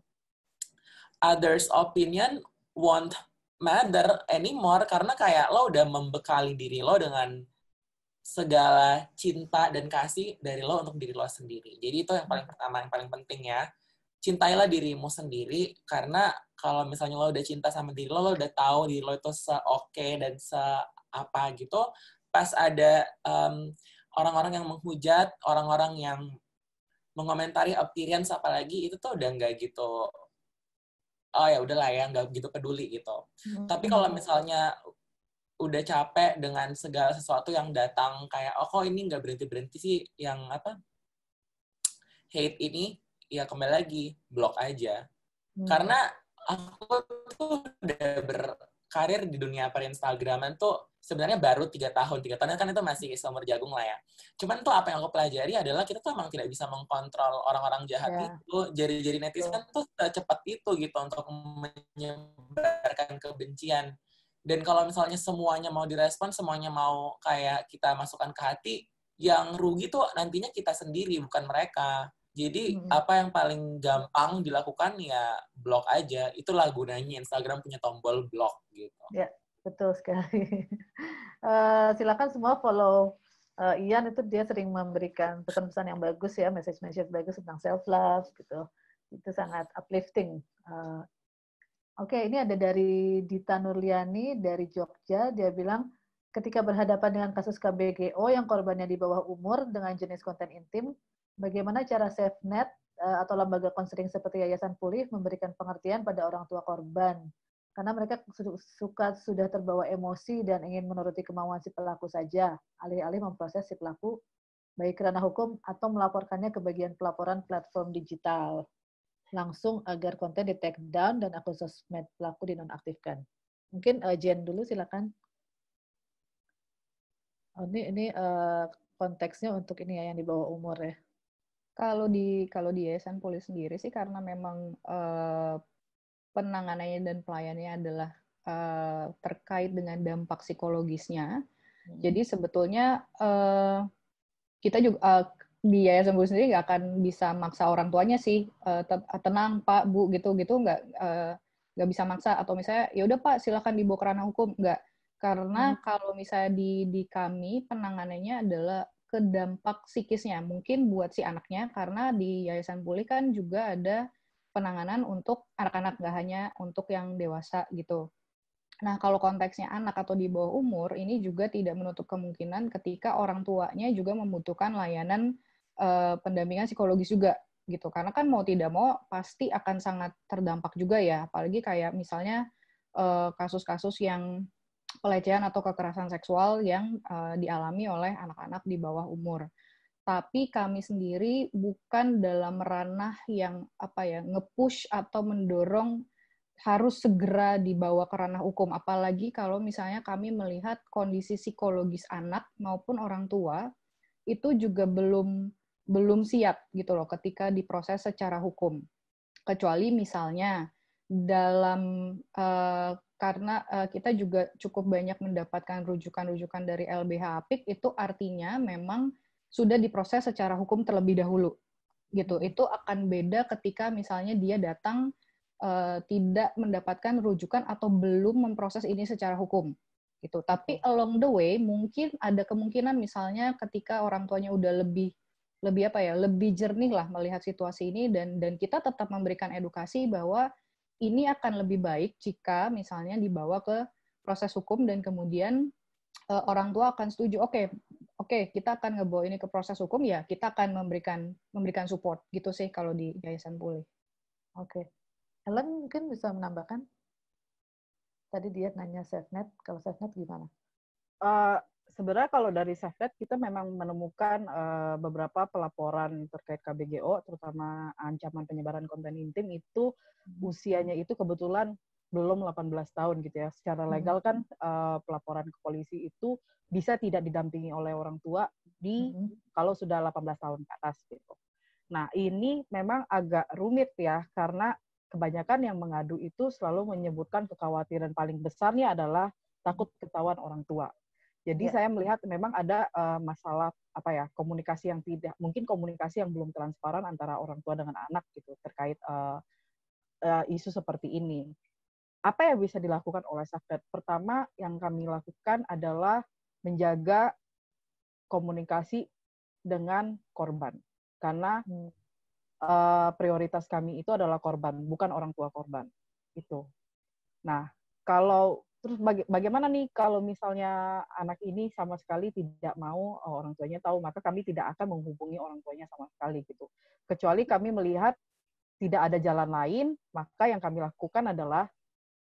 Others' opinion won't matter anymore karena kayak lo udah membekali diri lo dengan segala cinta dan kasih dari lo untuk diri lo sendiri. Jadi itu yang paling pertama, yang paling penting ya. Cintailah dirimu sendiri karena kalau misalnya lo udah cinta sama diri lo udah tahu diri lo itu se-oke dan se-apa gitu, pas ada orang-orang yang menghujat, orang-orang yang mengomentari appearance apalagi, itu tuh udah nggak gitu, oh ya udahlah ya, nggak gitu peduli gitu. Tapi kalau misalnya udah capek dengan segala sesuatu yang datang kayak, oh kok ini nggak berhenti-berhenti sih yang hate ini, ya kembali lagi, blok aja. Karena aku tuh udah berkarir di dunia per-Instagraman tuh sebenarnya baru 3 tahun kan itu masih seumur jagung lah ya. Cuman tuh apa yang aku pelajari adalah kita tuh emang tidak bisa mengkontrol orang-orang jahat itu. Jari-jari netizen tuh secepat itu gitu untuk menyebarkan kebencian. Dan kalau misalnya semuanya mau direspon, semuanya mau kayak kita masukkan ke hati, yang rugi tuh nantinya kita sendiri, bukan mereka. Jadi apa yang paling gampang dilakukan ya blok aja. Itulah gunanya Instagram punya tombol blok gitu. Ya, betul sekali. Silakan semua follow Ian, itu dia sering memberikan pesan-pesan yang bagus ya, message-message bagus tentang self love gitu. Itu sangat uplifting. Oke, ini ada dari Dita Nurliani dari Jogja. Dia bilang, ketika berhadapan dengan kasus KBGO yang korbannya di bawah umur dengan jenis konten intim, bagaimana cara SafeNet atau lembaga konseling seperti Yayasan Pulih memberikan pengertian pada orang tua korban? Karena mereka sudah terbawa emosi dan ingin menuruti kemauan si pelaku saja, alih-alih memproses si pelaku baik kerana hukum atau melaporkannya ke bagian pelaporan platform digital langsung agar konten di take down dan akun sosmed pelaku dinonaktifkan. Mungkin Jen dulu silakan. Oh, ini konteksnya untuk ini ya yang di bawah umur ya. Kalau di Yayasan Pulih sendiri sih karena memang penanganannya dan pelayanannya adalah terkait dengan dampak psikologisnya. Jadi sebetulnya kita juga di Yayasan Pulih sendiri nggak akan bisa maksa orang tuanya sih tenang Pak Bu gitu nggak bisa maksa, atau misalnya ya udah Pak silakan dibawa ke ranah hukum, nggak, karena kalau misalnya di kami penanganannya adalah ke dampak psikisnya mungkin buat si anaknya, karena di Yayasan Pulih kan juga ada penanganan untuk anak-anak, nggak hanya untuk yang dewasa gitu. Nah, kalau konteksnya anak atau di bawah umur, ini juga tidak menutup kemungkinan ketika orang tuanya juga membutuhkan layanan pendampingan psikologis juga gitu. Karena kan mau tidak mau pasti akan sangat terdampak juga ya, apalagi kayak misalnya kasus-kasus yang pelecehan atau kekerasan seksual yang dialami oleh anak-anak di bawah umur. Tapi kami sendiri bukan dalam ranah yang nge-push atau mendorong harus segera dibawa ke ranah hukum. Apalagi kalau misalnya kami melihat kondisi psikologis anak maupun orang tua itu juga belum siap gitu loh ketika diproses secara hukum. Kecuali misalnya dalam karena kita juga cukup banyak mendapatkan rujukan-rujukan dari LBH Apik, itu artinya memang sudah diproses secara hukum terlebih dahulu gitu. Itu akan beda ketika misalnya dia datang tidak mendapatkan rujukan atau belum memproses ini secara hukum gitu. Tapi along the way mungkin ada kemungkinan misalnya ketika orang tuanya udah lebih jernih lah melihat situasi ini, dan kita tetap memberikan edukasi bahwa ini akan lebih baik jika misalnya dibawa ke proses hukum dan kemudian orang tua akan setuju, oke, kita akan ngebawa ini ke proses hukum, ya kita akan memberikan support gitu sih kalau di Yayasan Pulih. Oke. Ellen mungkin bisa menambahkan? Tadi dia nanya SafeNet, kalau SafeNet gimana? Sebenarnya kalau dari SafeNet kita memang menemukan beberapa pelaporan terkait KBGO, terutama ancaman penyebaran konten intim itu usianya itu kebetulan belum 18 tahun gitu ya. Secara legal kan pelaporan ke polisi itu bisa tidak didampingi oleh orang tua kalau sudah 18 tahun ke atas gitu. Nah, ini memang agak rumit ya, karena kebanyakan yang mengadu itu selalu menyebutkan kekhawatiran paling besarnya adalah takut ketahuan orang tua. Jadi saya melihat memang ada masalah komunikasi yang komunikasi yang belum transparan antara orang tua dengan anak gitu terkait isu seperti ini. Apa yang bisa dilakukan oleh SafeNet? Pertama yang kami lakukan adalah menjaga komunikasi dengan korban, karena prioritas kami itu adalah korban, bukan orang tua korban. Itu. Nah, terus bagaimana nih kalau misalnya anak ini sama sekali tidak mau orang tuanya tahu, maka kami tidak akan menghubungi orang tuanya sama sekali gitu. Kecuali kami melihat tidak ada jalan lain, maka yang kami lakukan adalah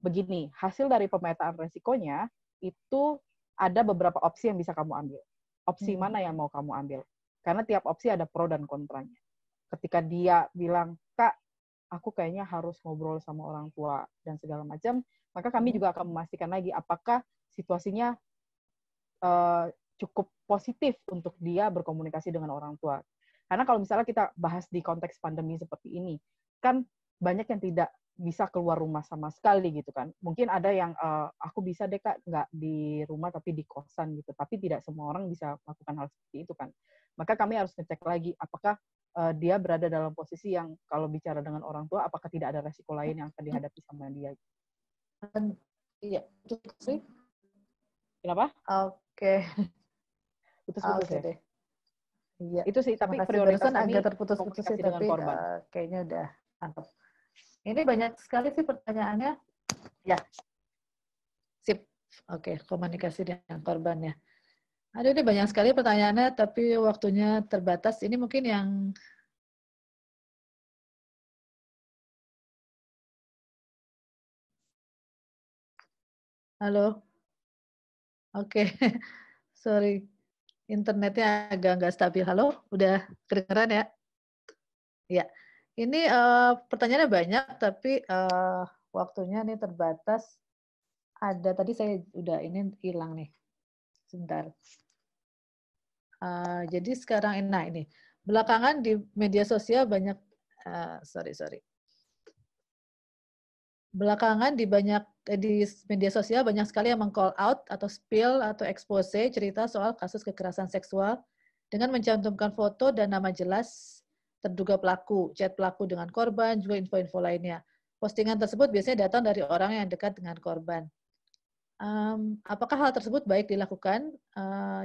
begini, hasil dari pemetaan resikonya itu ada beberapa opsi yang bisa kamu ambil. Opsi mana yang mau kamu ambil? Karena tiap opsi ada pro dan kontranya. Ketika dia bilang, Kak, aku kayaknya harus ngobrol sama orang tua dan segala macam, maka kami juga akan memastikan lagi apakah situasinya cukup positif untuk dia berkomunikasi dengan orang tua. Karena kalau misalnya kita bahas di konteks pandemi seperti ini, kan banyak yang tidak bisa keluar rumah sama sekali gitu kan. Mungkin ada yang aku bisa deh Kak nggak di rumah tapi di kosan gitu. Tapi tidak semua orang bisa melakukan hal seperti itu kan. Maka kami harus ngecek lagi apakah dia berada dalam posisi yang kalau bicara dengan orang tua, apakah tidak ada resiko lain yang akan dihadapi sama dia? Iya, itu sih. Kenapa? Oke. Putus-putus Oke ya? deh. Iya. Itu sih, tapi Makasih, prioritas barusan kami agak terputus-putus sih, komunikasi dengan tapi korban. kayaknya udah tangkap. Ini banyak sekali sih pertanyaannya. Ya, sip. Oke, komunikasi dengan korban ya. Aduh, ini banyak sekali pertanyaannya, tapi waktunya terbatas. Ini mungkin yang halo. Oke, sorry. Internetnya agak nggak stabil. Halo, udah kedengeran ya? Ya, ini pertanyaannya banyak, tapi waktunya nih terbatas. Ada tadi saya udah ini hilang nih. Sebentar. Jadi sekarang ini belakangan di media sosial banyak sorry. Belakangan di media sosial banyak sekali yang meng-call out atau spill atau expose cerita soal kasus kekerasan seksual dengan mencantumkan foto dan nama jelas terduga pelaku, chat pelaku dengan korban, juga info-info lainnya. Postingan tersebut biasanya datang dari orang yang dekat dengan korban. Apakah hal tersebut baik dilakukan?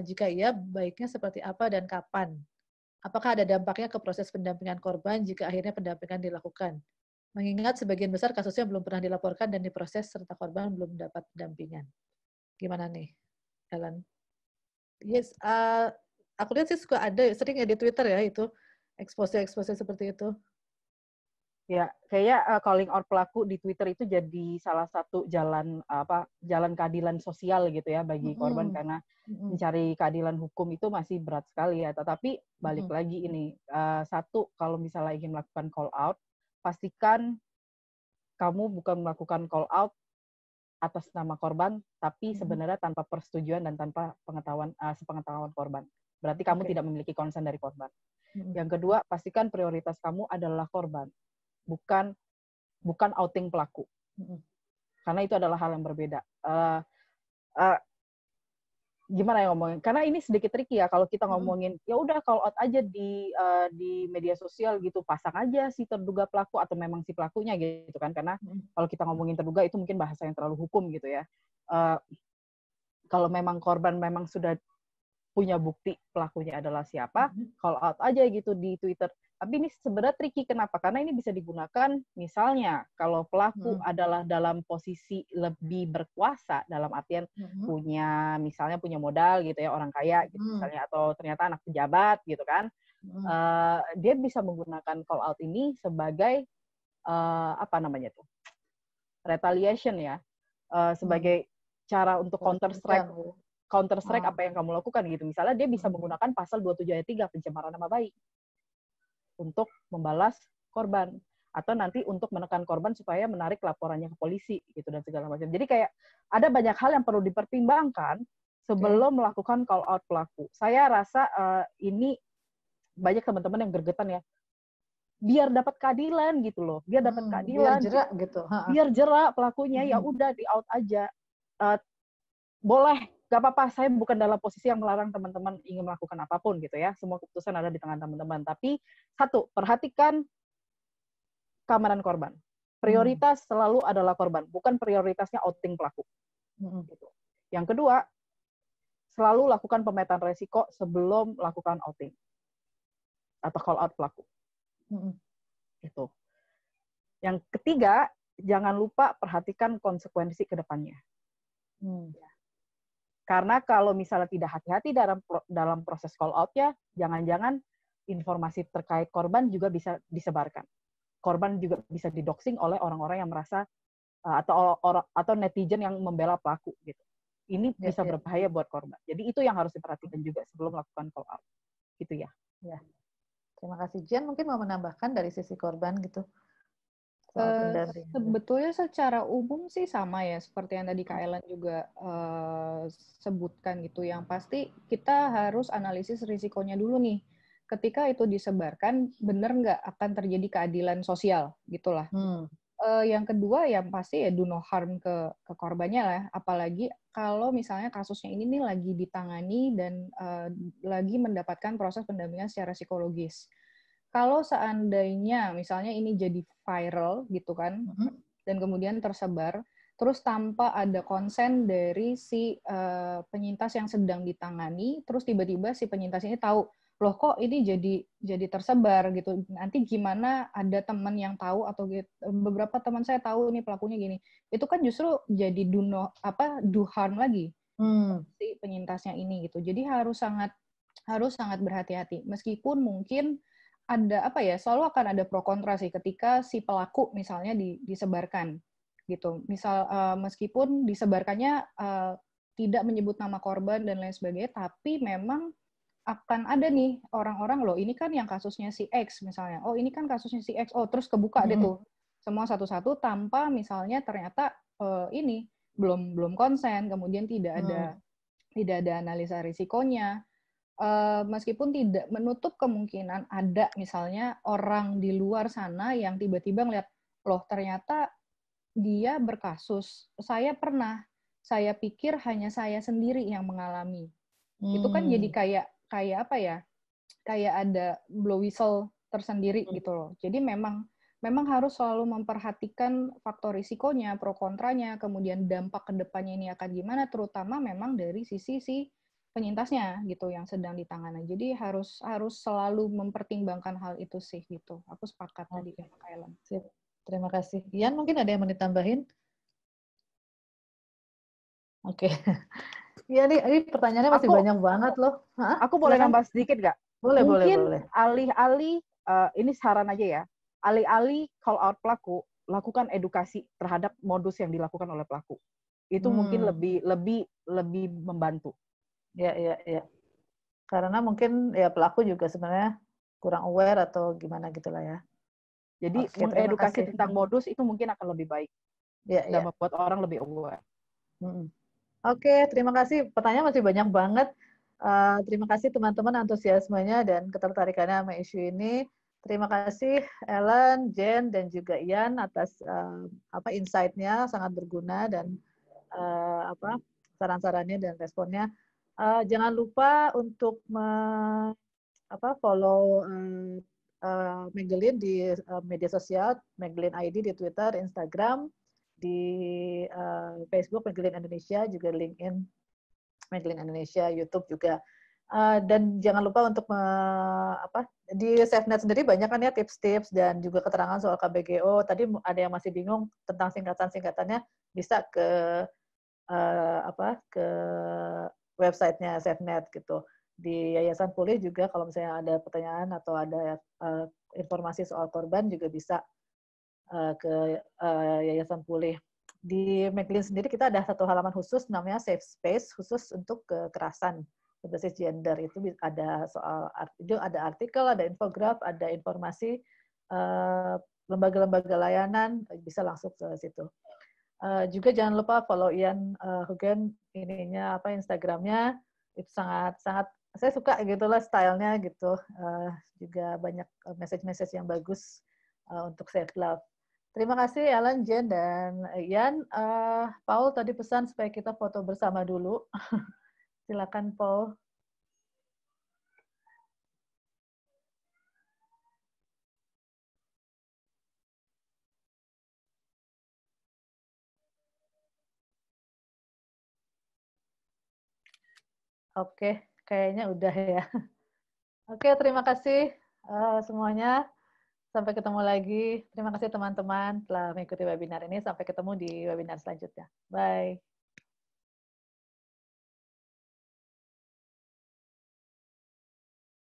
Jika iya, baiknya seperti apa dan kapan? Apakah ada dampaknya ke proses pendampingan korban jika akhirnya pendampingan dilakukan? Mengingat sebagian besar kasusnya belum pernah dilaporkan dan diproses serta korban belum mendapat pendampingan. Gimana nih, Ellen? Yes, aku lihat sih suka ada sering ya di Twitter ya itu expose seperti itu. Ya, kayaknya calling out pelaku di Twitter itu jadi salah satu jalan keadilan sosial gitu ya bagi korban, karena mencari keadilan hukum itu masih berat sekali ya. Tetapi balik lagi ini, satu, kalau misalnya ingin melakukan call out, pastikan kamu bukan melakukan call out atas nama korban, tapi sebenarnya tanpa persetujuan dan tanpa sepengetahuan korban. Berarti kamu tidak memiliki konsen dari korban. Yang kedua, pastikan prioritas kamu adalah korban, bukan outing pelaku. Karena itu adalah hal yang berbeda. Gimana ya ngomongin? Karena ini sedikit tricky ya kalau kita ngomongin ya udah call out aja di media sosial gitu, pasang aja si terduga pelaku atau memang si pelakunya gitu kan, karena kalau kita ngomongin terduga itu mungkin bahasa yang terlalu hukum gitu ya. Kalau memang korban memang sudah punya bukti pelakunya adalah siapa, call out aja gitu di Twitter. Tapi ini sebenarnya tricky, kenapa? Karena ini bisa digunakan misalnya kalau pelaku adalah dalam posisi lebih berkuasa, dalam artian misalnya punya modal gitu ya, orang kaya gitu misalnya, atau ternyata anak pejabat gitu kan, dia bisa menggunakan call out ini sebagai retaliation ya, sebagai cara untuk counter strike apa yang kamu lakukan gitu. Misalnya dia bisa menggunakan pasal 27 ayat 3 pencemaran nama baik untuk membalas korban, atau nanti untuk menekan korban supaya menarik laporannya ke polisi gitu dan segala macam. Jadi kayak ada banyak hal yang perlu dipertimbangkan sebelum melakukan call out pelaku. Saya rasa ini banyak teman-teman yang gergetan ya, biar dapat keadilan gitu loh, biar dapat keadilan, biar jerak gitu. Biar jerak pelakunya, ya udah di out aja. Boleh, gak apa-apa, saya bukan dalam posisi yang melarang teman-teman ingin melakukan apapun gitu ya. Semua keputusan ada di tangan teman-teman. Tapi satu, perhatikan keamanan korban. Prioritas selalu adalah korban, bukan prioritasnya outing pelaku. Gitu. Yang kedua, selalu lakukan pemetaan resiko sebelum melakukan outing atau call out pelaku. Gitu. Yang ketiga, jangan lupa perhatikan konsekuensi ke depannya. Karena kalau misalnya tidak hati-hati dalam proses call out-nya, jangan-jangan informasi terkait korban juga bisa disebarkan. Korban juga bisa didoxing oleh orang-orang yang merasa atau netizen yang membela pelaku gitu. Ini bisa berbahaya buat korban. Jadi itu yang harus diperhatikan juga sebelum melakukan call out. Gitu ya. Ya. Terima kasih. Jen mungkin mau menambahkan dari sisi korban gitu. Sebetulnya secara umum sih sama ya, seperti yang tadi Kak Ellen juga sebutkan gitu. Yang pasti kita harus analisis risikonya dulu nih. Ketika itu disebarkan, benar nggak akan terjadi keadilan sosial gitulah. Yang kedua yang pasti ya do no harm ke korbannya lah. Apalagi kalau misalnya kasusnya ini nih lagi ditangani dan lagi mendapatkan proses pendampingan secara psikologis. kalau seandainya misalnya ini jadi viral gitu kan, dan kemudian tersebar, terus tanpa ada konsen dari si penyintas yang sedang ditangani, terus tiba-tiba si penyintas ini tahu, loh kok ini jadi tersebar gitu. Nanti gimana ada teman yang tahu atau beberapa teman saya tahu nih pelakunya gini. Itu kan justru jadi do harm lagi si penyintasnya ini gitu. Jadi harus sangat berhati-hati. Meskipun mungkin ada selalu akan ada pro kontra sih ketika si pelaku misalnya disebarkan gitu. Misal meskipun disebarkannya tidak menyebut nama korban dan lain sebagainya, tapi memang akan ada nih orang-orang, loh ini kan yang kasusnya si X misalnya. Oh, ini kan kasusnya si X. Oh, terus kebuka deh tuh semua satu-satu tanpa misalnya ternyata ini belum konsen, kemudian tidak ada analisa risikonya. Meskipun tidak menutup kemungkinan ada misalnya orang di luar sana yang tiba-tiba ngeliat, loh ternyata dia berkasus, saya pikir hanya saya sendiri yang mengalami. Itu kan jadi kayak ada blow whistle tersendiri gitu loh. Jadi memang harus selalu memperhatikan faktor risikonya, pro kontranya, kemudian dampak ke depannya ini akan gimana, terutama memang dari sisi si penyintasnya gitu yang sedang ditangani. Jadi harus selalu mempertimbangkan hal itu sih gitu. Aku sepakat tadi dengan Kak Ellen. Terima kasih. Ian, mungkin ada yang mau ditambahin? Oke. Iya ini pertanyaannya masih banyak banget loh. Aku boleh nambah sedikit nggak? Boleh. Mungkin alih-alih ini saran aja ya. Alih-alih call out pelaku, lakukan edukasi terhadap modus yang dilakukan oleh pelaku. Itu mungkin lebih membantu. Ya. Karena mungkin ya pelaku juga sebenarnya kurang aware atau gimana gitulah ya. Jadi edukasi tentang modus itu mungkin akan lebih baik. Dan membuat orang lebih aware. Oke, terima kasih. Pertanyaan masih banyak banget. Terima kasih teman-teman antusiasmenya dan ketertarikannya sama isu ini. Terima kasih Ellen, Jen, dan juga Ian atas insight-nya sangat berguna dan saran-sarannya dan responnya. Jangan lupa untuk follow Magdalene di media sosial, Magdalene ID di Twitter, Instagram, di Facebook Magdalene Indonesia, juga LinkedIn Magdalene Indonesia, YouTube juga. Dan jangan lupa untuk di SafeNet sendiri banyak kan ya tips-tips dan juga keterangan soal KBGO. Tadi ada yang masih bingung tentang singkatan-singkatannya, bisa ke websitenya SafeNet gitu. Di Yayasan Pulih juga kalau misalnya ada pertanyaan atau ada informasi soal korban juga bisa ke Yayasan Pulih. Di Magdalene sendiri kita ada satu halaman khusus namanya Safe Space khusus untuk kekerasan berbasis gender. Itu ada ada artikel, ada infograf, ada informasi lembaga-lembaga layanan, bisa langsung ke situ. Juga jangan lupa follow Ian Hugen Instagramnya, itu sangat saya suka gitulah stylenya gitu. Juga banyak message yang bagus untuk self love. Terima kasih Ellen, Jen, dan Ian. Paul tadi pesan supaya kita foto bersama dulu. Silakan Paul. Oke, kayaknya udah ya. Oke, terima kasih semuanya. Sampai ketemu lagi. Terima kasih teman-teman telah mengikuti webinar ini. Sampai ketemu di webinar selanjutnya. Bye.